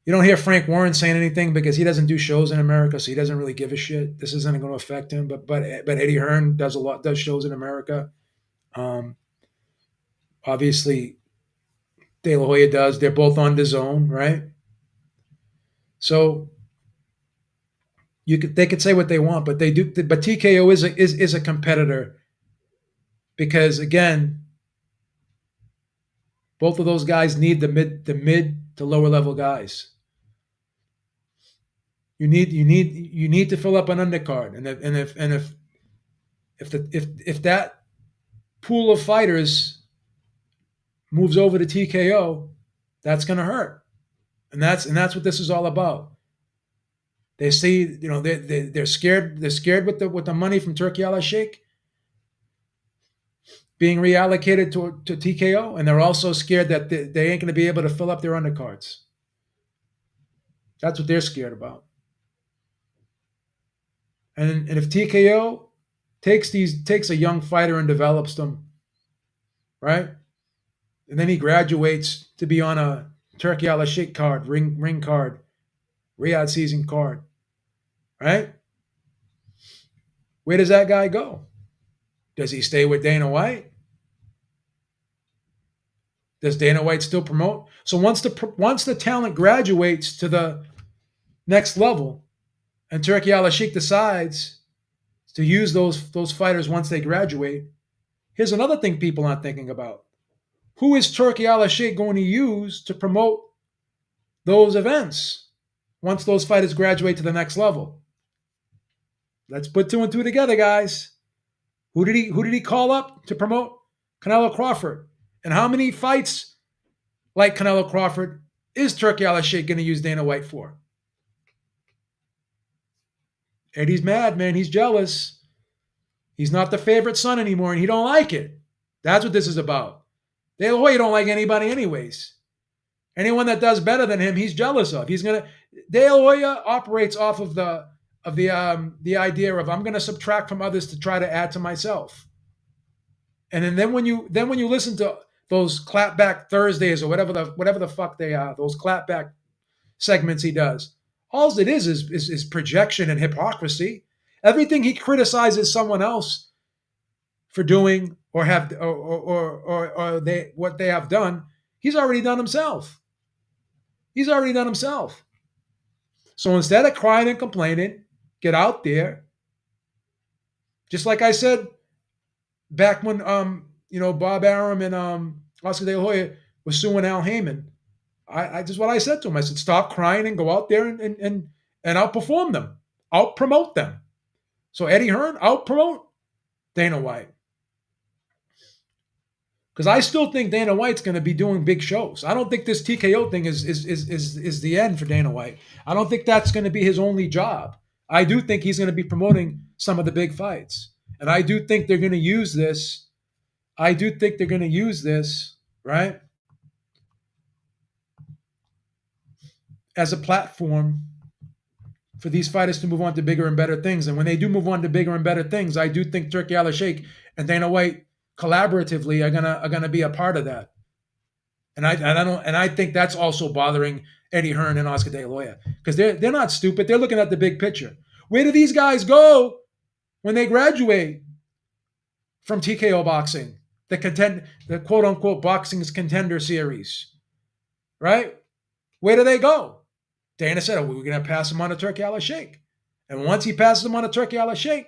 You don't hear Frank Warren saying anything because he doesn't do shows in America, so he doesn't really give a shit. This isn't going to affect him. But Eddie Hearn does shows in America. Obviously, De La Hoya does. They're both on the zone, right? So they could say what they want, but they do. But TKO is a competitor because again, both of those guys need the mid to lower level guys. You need to fill up an undercard, and if that pool of fighters moves over to TKO, that's going to hurt, and that's what this is all about. They see, they're scared. They're scared with the money from Turkey Al Sheikh being reallocated to TKO, and they're also scared that they ain't going to be able to fill up their undercards. That's what they're scared about. And if TKO takes a young fighter and develops them, right, and then he graduates to be on a Turkey Al Sheikh card, ring card, Riyadh season card, right? Where does that guy go? Does he stay with Dana White? Does Dana White still promote? So once the talent graduates to the next level, and Turki Al-Sheikh decides to use those fighters once they graduate, here's another thing people aren't thinking about. Who is Turki Al-Sheikh going to use to promote those events once those fighters graduate to the next level? Let's put two and two together, guys. Who did he call up to promote? Canelo Crawford. And how many fights like Canelo Crawford is Turki Al-Sheikh going to use Dana White for? Eddie's mad, man. He's jealous. He's not the favorite son anymore, and he don't like it. That's what this is about. De La Hoya don't like anybody anyways. Anyone that does better than him, he's jealous of. De La Hoya operates off of the idea of I'm gonna subtract from others to try to add to myself. And then when you listen to those clapback Thursdays or whatever the fuck they are, those clapback segments he does, all it is projection and hypocrisy. Everything he criticizes someone else for doing or have or they what they have done, he's already done himself. He's already done himself. So instead of crying and complaining, get out there. Just like I said back when Bob Arum and Oscar De La Hoya was suing Al Heyman. I just what I said to him. I said, stop crying and go out there and outperform them, out promote them. So Eddie Hearn, out promote Dana White. Because I still think Dana White's going to be doing big shows. I don't think this TKO thing is the end for Dana White. I don't think that's going to be his only job. I do think he's going to be promoting some of the big fights. And I do think they're going to use this. Right, as a platform for these fighters to move on to bigger and better things. And when they do move on to bigger and better things, I do think Turki Al-Sheikh and Dana White collaboratively are gonna be a part of that. And I think that's also bothering Eddie Hearn and Oscar De La Hoya because they're not stupid. They're looking at the big picture. Where do these guys go when they graduate from TKO boxing, the quote unquote boxing's contender series, right? Where do they go? Dana said, we're going to pass him on to Turki Al-Sheikh. And once he passes him on to Turki Al-Sheikh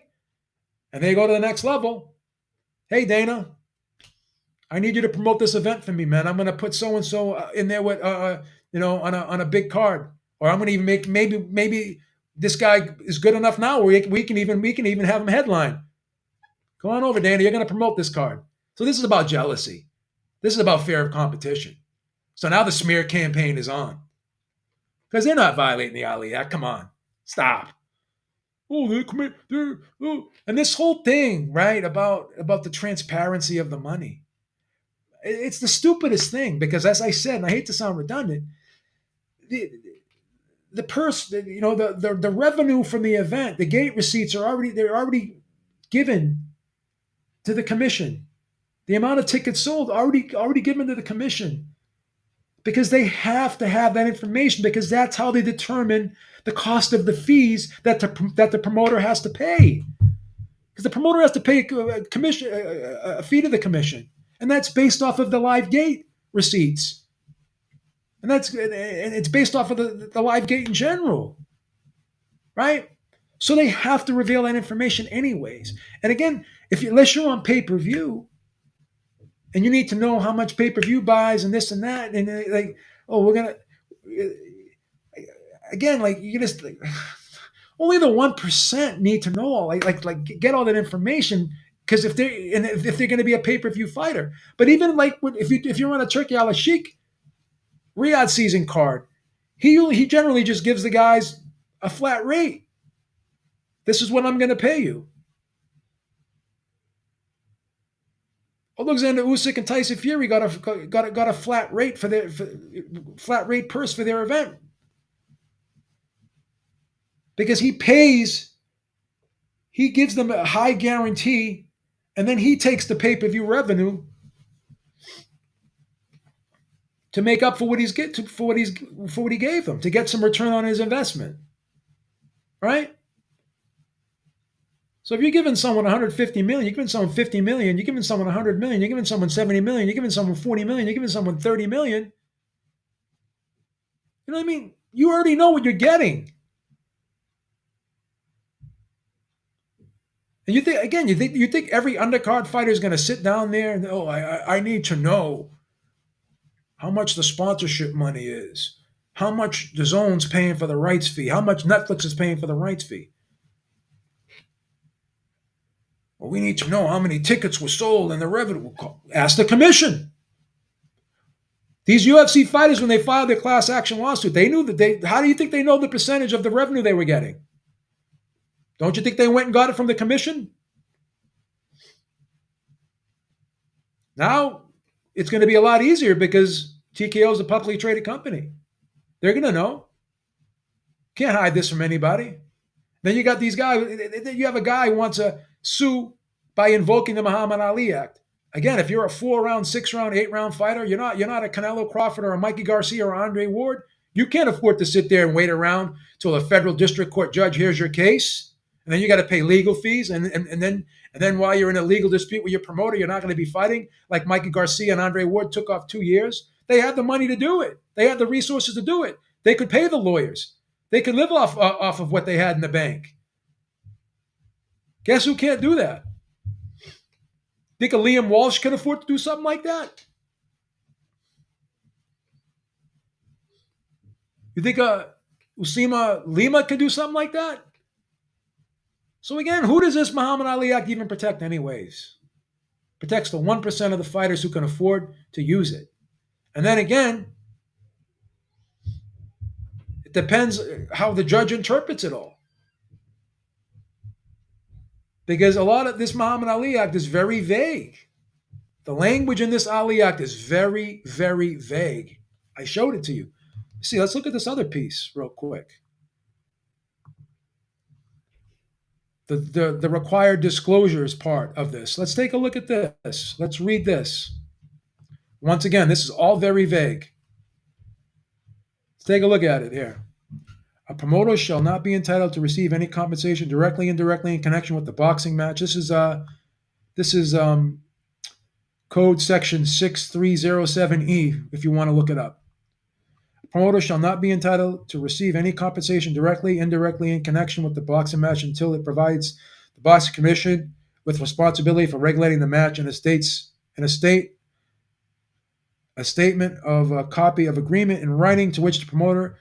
and they go to the next level, hey, Dana, I need you to promote this event for me, man. I'm going to put so-and-so in there with, on a big card. Or I'm going to even make, maybe this guy is good enough now where we can even have him headline. Go on over, Dana. You're going to promote this card. So this is about jealousy. This is about fear of competition. So now the smear campaign is on. Because they're not violating the Ali Act. Come on. Stop. And this whole thing, right, about the transparency of the money. It's the stupidest thing because, as I said, and I hate to sound redundant, the purse, the revenue from the event, the gate receipts they're already given to the commission. The amount of tickets sold already given to the commission. Because they have to have that information because that's how they determine the cost of the fees that the promoter has to pay. Because the promoter has to pay a fee to the commission, and that's based off of the live gate receipts, and it's based off of the live gate in general, right? So they have to reveal that information anyways. And again, unless you're on pay-per-view, and you need to know how much pay-per-view buys and this and that, and we're gonna again, you just only the 1% need to know, get all that information because if they're going to be a pay-per-view fighter. But even if you're on a Turki Al-Sheikh Riyadh season card, he generally just gives the guys a flat rate. This is what I'm going to pay you. Alexander Usyk and Tyson Fury got a flat rate flat rate purse for their event because he gives them a high guarantee, and then he takes the pay-per-view revenue to make up for what he gave them to get some return on his investment, right? So if you're giving someone 150 million, you're giving someone 50 million, you're giving someone 100 million, you're giving someone 70 million, you're giving someone 40 million, you're giving someone 30 million. You know what I mean? You already know what you're getting. And you think again, you think every undercard fighter is going to sit down there and I need to know how much the sponsorship money is, how much the zone's paying for the rights fee, how much Netflix is paying for the rights fee. Well, we need to know how many tickets were sold and the revenue. Ask the commission. These UFC fighters, when they filed their class action lawsuit, they knew that how do you think they know the percentage of the revenue they were getting? Don't you think they went and got it from the commission? Now it's going to be a lot easier because TKO is a publicly traded company. They're going to know. Can't hide this from anybody. Then you got these guys. You have a guy who wants to sue by invoking the Muhammad Ali Act. Again, if you're a 4-round, 6-round, 8-round fighter, you're not a Canelo Crawford or a Mikey Garcia or Andre Ward. You can't afford to sit there and wait around till a federal district court judge hears your case, and then you got to pay legal fees, and then while you're in a legal dispute with your promoter, you're not going to be fighting like Mikey Garcia and Andre Ward took off 2 years. They had the money to do it. They had the resources to do it. They could pay the lawyers. They could live off of what they had in the bank. Guess who can't do that? Think a Liam Walsh could afford to do something like that? You think Usima Lima could do something like that? So again, who does this Muhammad Ali Act even protect anyways? Protects the 1% of the fighters who can afford to use it. And then again, it depends how the judge interprets it all. Because a lot of this Muhammad Ali Act is very vague. The language in this Ali Act is very, very vague. I showed it to you. See, let's look at this other piece real quick. The required disclosures part of this. Let's take a look at this. Let's read this. Once again, this is all very vague. Let's take a look at it here. A promoter shall not be entitled to receive any compensation directly, indirectly in connection with the boxing match. This is code section 6307E if you want to look it up. A promoter shall not be entitled to receive any compensation directly, indirectly in connection with the boxing match until it provides the boxing commission with responsibility for regulating the match and a statement of a copy of agreement in writing to which the promoter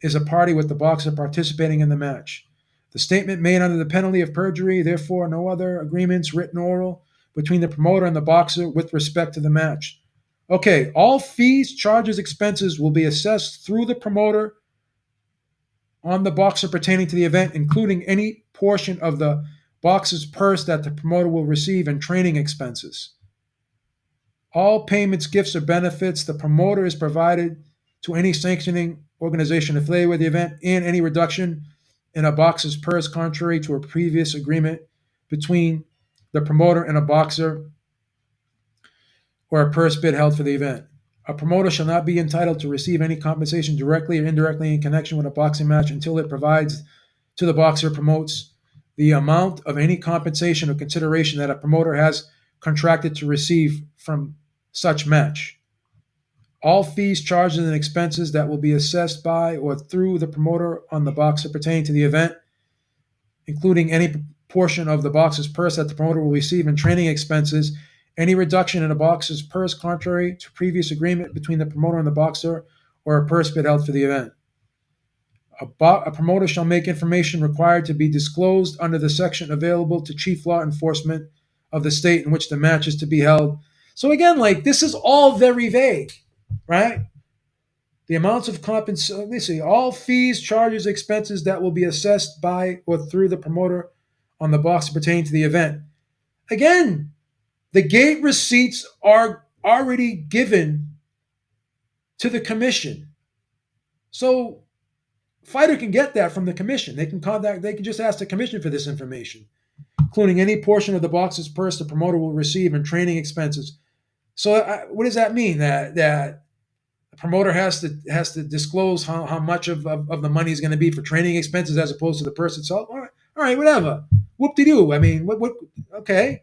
is a party with the boxer participating in the match. The statement made under the penalty of perjury, therefore no other agreements, written or oral, between the promoter and the boxer with respect to the match. Okay, all fees, charges, expenses will be assessed through the promoter on the boxer pertaining to the event, including any portion of the boxer's purse that the promoter will receive and training expenses. All payments, gifts, or benefits the promoter is provided to any sanctioning organization affiliated with the event, and any reduction in a boxer's purse contrary to a previous agreement between the promoter and a boxer or a purse bid held for the event. A promoter shall not be entitled to receive any compensation directly or indirectly in connection with a boxing match until it provides to the boxer promotes the amount of any compensation or consideration that a promoter has contracted to receive from such match. All fees, charges, and expenses that will be assessed by or through the promoter on the boxer pertaining to the event, including any portion of the boxer's purse that the promoter will receive in training expenses, any reduction in a boxer's purse contrary to previous agreement between the promoter and the boxer or a purse bid held for the event. A promoter shall make information required to be disclosed under the section available to chief law enforcement of the state in which the match is to be held. So again, this is all very vague, right? The amounts of compensation, let me see, all fees, charges, expenses that will be assessed by or through the promoter on the boxer pertaining to the event. Again, the gate receipts are already given to the commission. So fighter can get that from the commission. They can just ask the commission for this information, including any portion of the boxer's purse the promoter will receive and training expenses. So what does that mean? That the promoter has to disclose how much of the money is going to be for training expenses as opposed to the purse itself? All right, whatever. Whoop-de-doo. I mean, what? Okay.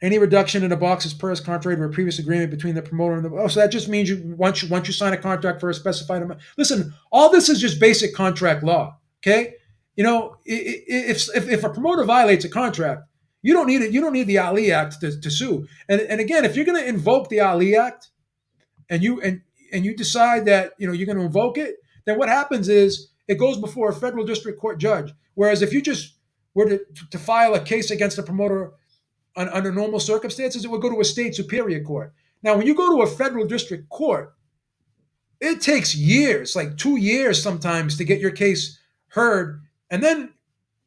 Any reduction in a box's purse contrary to a previous agreement between the promoter and the so that just means you once you sign a contract for a specified amount. Listen, all this is just basic contract law. Okay, if a promoter violates a contract, you don't need it. You don't need the Ali Act to sue. And again, if you're going to invoke the Ali Act and you decide that you're going to invoke it, then what happens is it goes before a federal district court judge. Whereas if you just were to file a case against a promoter under normal circumstances, it would go to a state superior court. Now, when you go to a federal district court, it takes years, like 2 years sometimes, to get your case heard. And then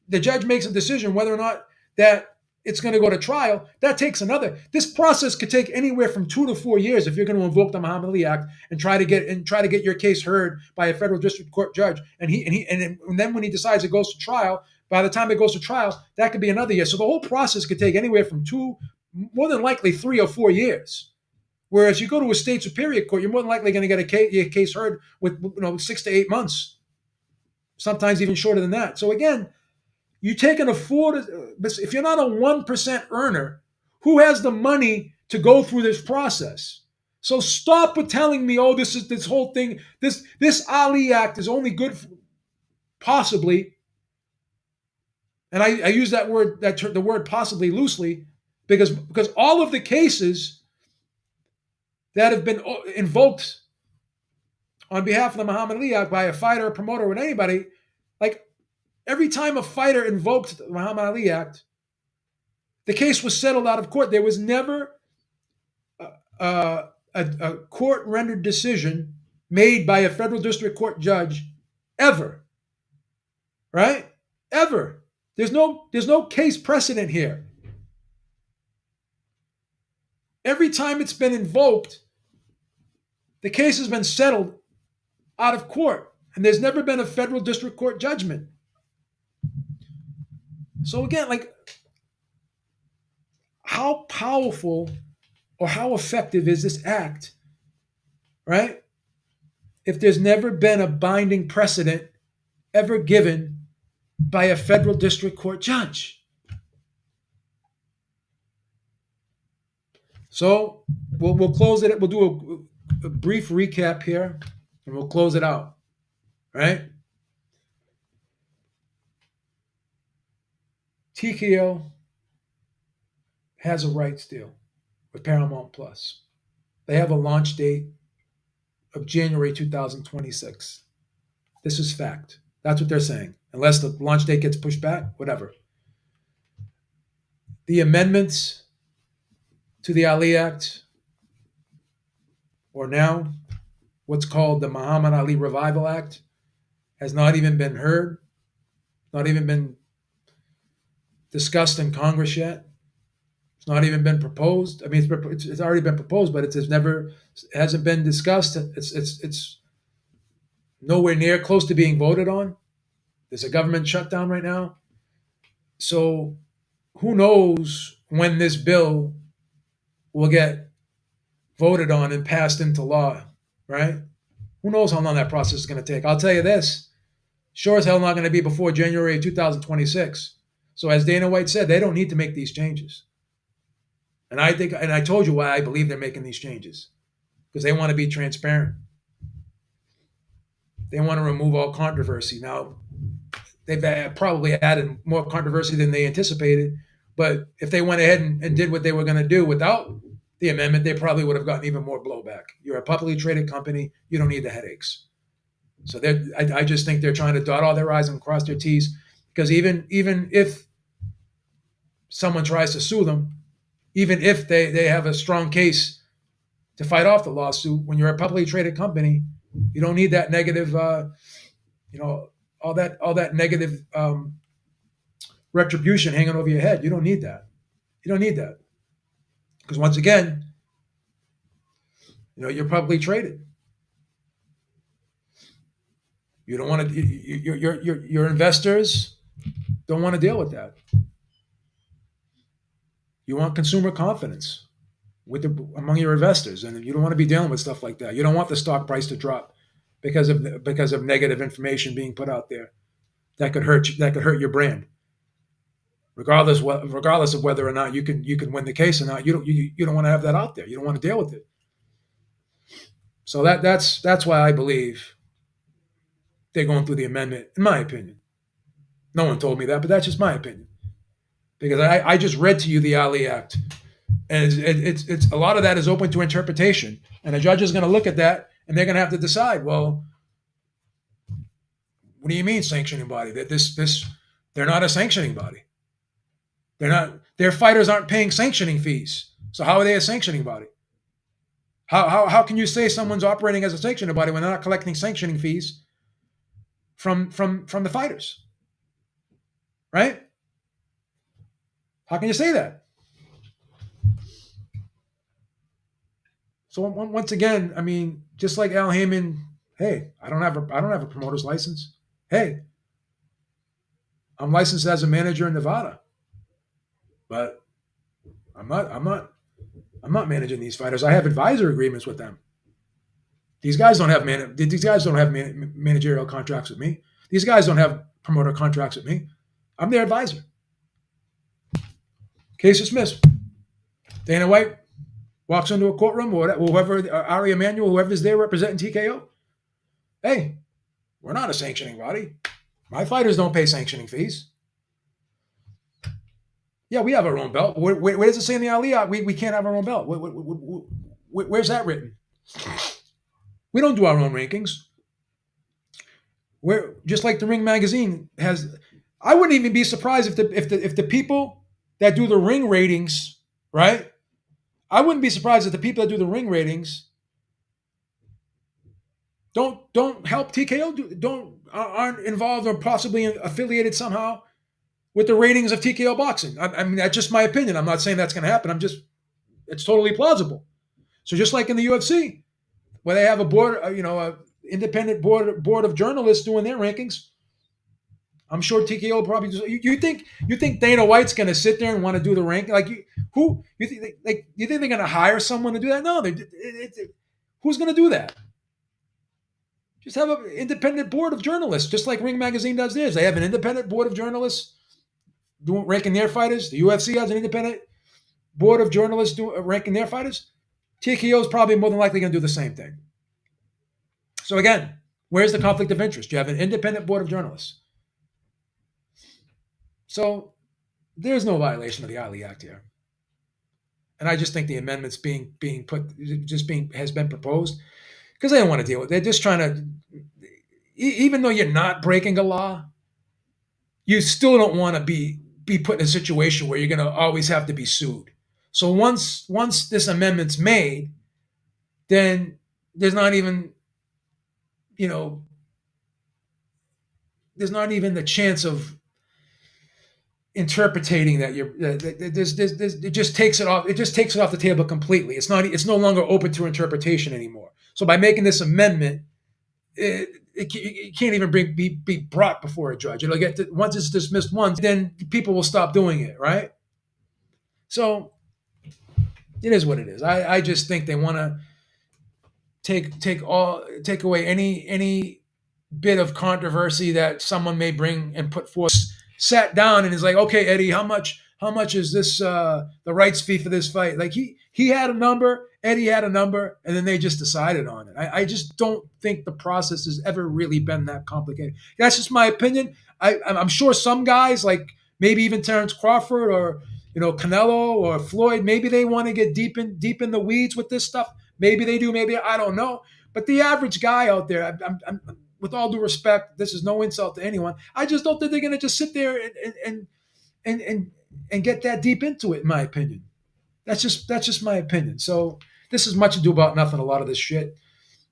the judge makes a decision whether or not that it's going to go to trial. That takes another. This process could take anywhere from 2 to 4 years if you're going to invoke the Muhammad Ali Act and try to get your case heard by a federal district court judge. And then when he decides it goes to trial, by the time it goes to trial, that could be another year. So the whole process could take anywhere from more than likely 3 or 4 years. Whereas you go to a state superior court, you're more than likely going to get your case heard with 6 to 8 months, sometimes even shorter than that. So again, you take an if you're not a 1% earner, who has the money to go through this process? So stop with telling me, oh, this whole thing, this Ali Act is only good possibly. And I use the word possibly loosely because all of the cases that have been invoked on behalf of the Muhammad Ali Act by a fighter, a promoter, or anybody, like every time a fighter invoked the Muhammad Ali Act, the case was settled out of court. There was never a court-rendered decision made by a federal district court judge ever, right? Ever. There's no case precedent here. Every time it's been invoked, the case has been settled out of court, and there's never been a federal district court judgment. So again, like, how powerful or how effective is this act, right? If there's never been a binding precedent ever given by a federal district court judge. So we'll close it. We'll do a brief recap here, and we'll close it out. Right? TKO has a rights deal with Paramount Plus. They have a launch date of January 2026. This is fact. That's what they're saying. Unless the launch date gets pushed back, whatever. The amendments to the Ali Act, or now what's called the Muhammad Ali Revival Act, has not even been heard, not even been discussed in Congress yet. It's not even been proposed. I mean, it's already been proposed, but it hasn't been discussed. It's nowhere near close to being voted on. There's a government shutdown right now. So who knows when this bill will get voted on and passed into law, right? Who knows how long that process is going to take? I'll tell you this, sure as hell not going to be before January 2026. So as Dana White said, they don't need to make these changes. And I told you why I believe they're making these changes. Because they want to be transparent. They want to remove all controversy. Now, they've probably added more controversy than they anticipated. But if they went ahead and did what they were going to do without the amendment, they probably would have gotten even more blowback. You're a publicly traded company. You don't need the headaches. So I just think they're trying to dot all their I's and cross their T's. Because even if someone tries to sue them, even if they have a strong case to fight off the lawsuit, when you're a publicly traded company, you don't need that negative, all that negative retribution hanging over your head. You don't need that. You don't need that. Because once again, you're publicly traded. You don't want to. Your investors don't want to deal with that. You want consumer confidence among your investors, and you don't want to be dealing with stuff like that. You don't want the stock price to drop because of negative information being put out there that could hurt your brand. regardless of whether or not you can win the case or not. You don't want to have that out there. You don't want to deal with it. So that's why I believe they're going through the amendment, in my opinion. No one told me that, but that's just my opinion. Because I just read to you the Ali Act, and it's a lot of that is open to interpretation, and a judge is going to look at that, and they're going to have to decide. Well, what do you mean sanctioning body? That this they're not a sanctioning body. They're not. Their fighters aren't paying sanctioning fees. So how are they a sanctioning body? How can you say someone's operating as a sanctioning body when they're not collecting sanctioning fees from the fighters? Right? How can you say that? So once again, I mean, just like Al Heyman, hey, I don't have a promoter's license. Hey, I'm licensed as a manager in Nevada, but I'm not managing these fighters. I have advisor agreements with them. These guys don't have managerial contracts with me. These guys don't have promoter contracts with me. I'm their advisor. Case dismissed. Dana White walks into a courtroom, or whoever, Ari Emanuel, whoever's there representing TKO. Hey, we're not a sanctioning body. My fighters don't pay sanctioning fees. Yeah, we have our own belt. Where does it say in the Ali Act we can't have our own belt? Where's that written? We don't do our own rankings. We're just like the Ring magazine has. I wouldn't even be surprised if the people that do the ring ratings, right? I wouldn't be surprised if the people that do the ring ratings don't help TKO, aren't involved or possibly affiliated somehow with the ratings of TKO boxing. I mean, that's just my opinion. I'm not saying that's going to happen. It's totally plausible. So just like in the UFC, where they have a board, a independent board of journalists doing their rankings, I'm sure TKO probably. You think Dana White's going to sit there and want to do the rank? Like you think they're going to hire someone to do that? No, who's going to do that? Just have an independent board of journalists, just like Ring Magazine does theirs. They have an independent board of journalists ranking their fighters. The UFC has an independent board of journalists ranking their fighters. TKO is probably more than likely going to do the same thing. So again, where's the conflict of interest? You have an independent board of journalists. So there's no violation of the Ali Act here. And I just think the amendments has been proposed because they don't want to deal with it. They're just trying to, even though you're not breaking a law, you still don't want to be put in a situation where you're going to always have to be sued. So once this amendment's made, then there's not even the chance of interpreting that it just takes it off. It just takes it off the table completely. It's no longer open to interpretation anymore. So by making this amendment, it can't even be brought before a judge. It'll get once it's dismissed once, then people will stop doing it, right? So it is what it is. I just think they want to take away any bit of controversy that someone may bring and put forth. Sat down and is like, okay, Eddie, how much is this the rights fee for this fight? Like he had a number, Eddie had a number, and then they just decided on it. I just don't think the process has ever really been that complicated. That's just my opinion. I'm sure some guys, like maybe even Terrence Crawford or Canelo or Floyd, maybe they want to get deep in the weeds with this stuff. Maybe they do. Maybe I don't know. But the average guy out there, I'm with all due respect, this is no insult to anyone. I just don't think they're going to just sit there and get that deep into it. In my opinion, that's just my opinion. So this is much ado about nothing. A lot of this shit,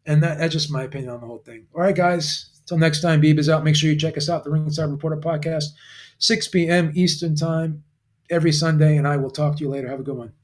and that's just my opinion on the whole thing. All right, guys. Until next time, Beeb is out. Make sure you check us out, the Ringside Reporter podcast, 6 p.m. Eastern time every Sunday, and I will talk to you later. Have a good one.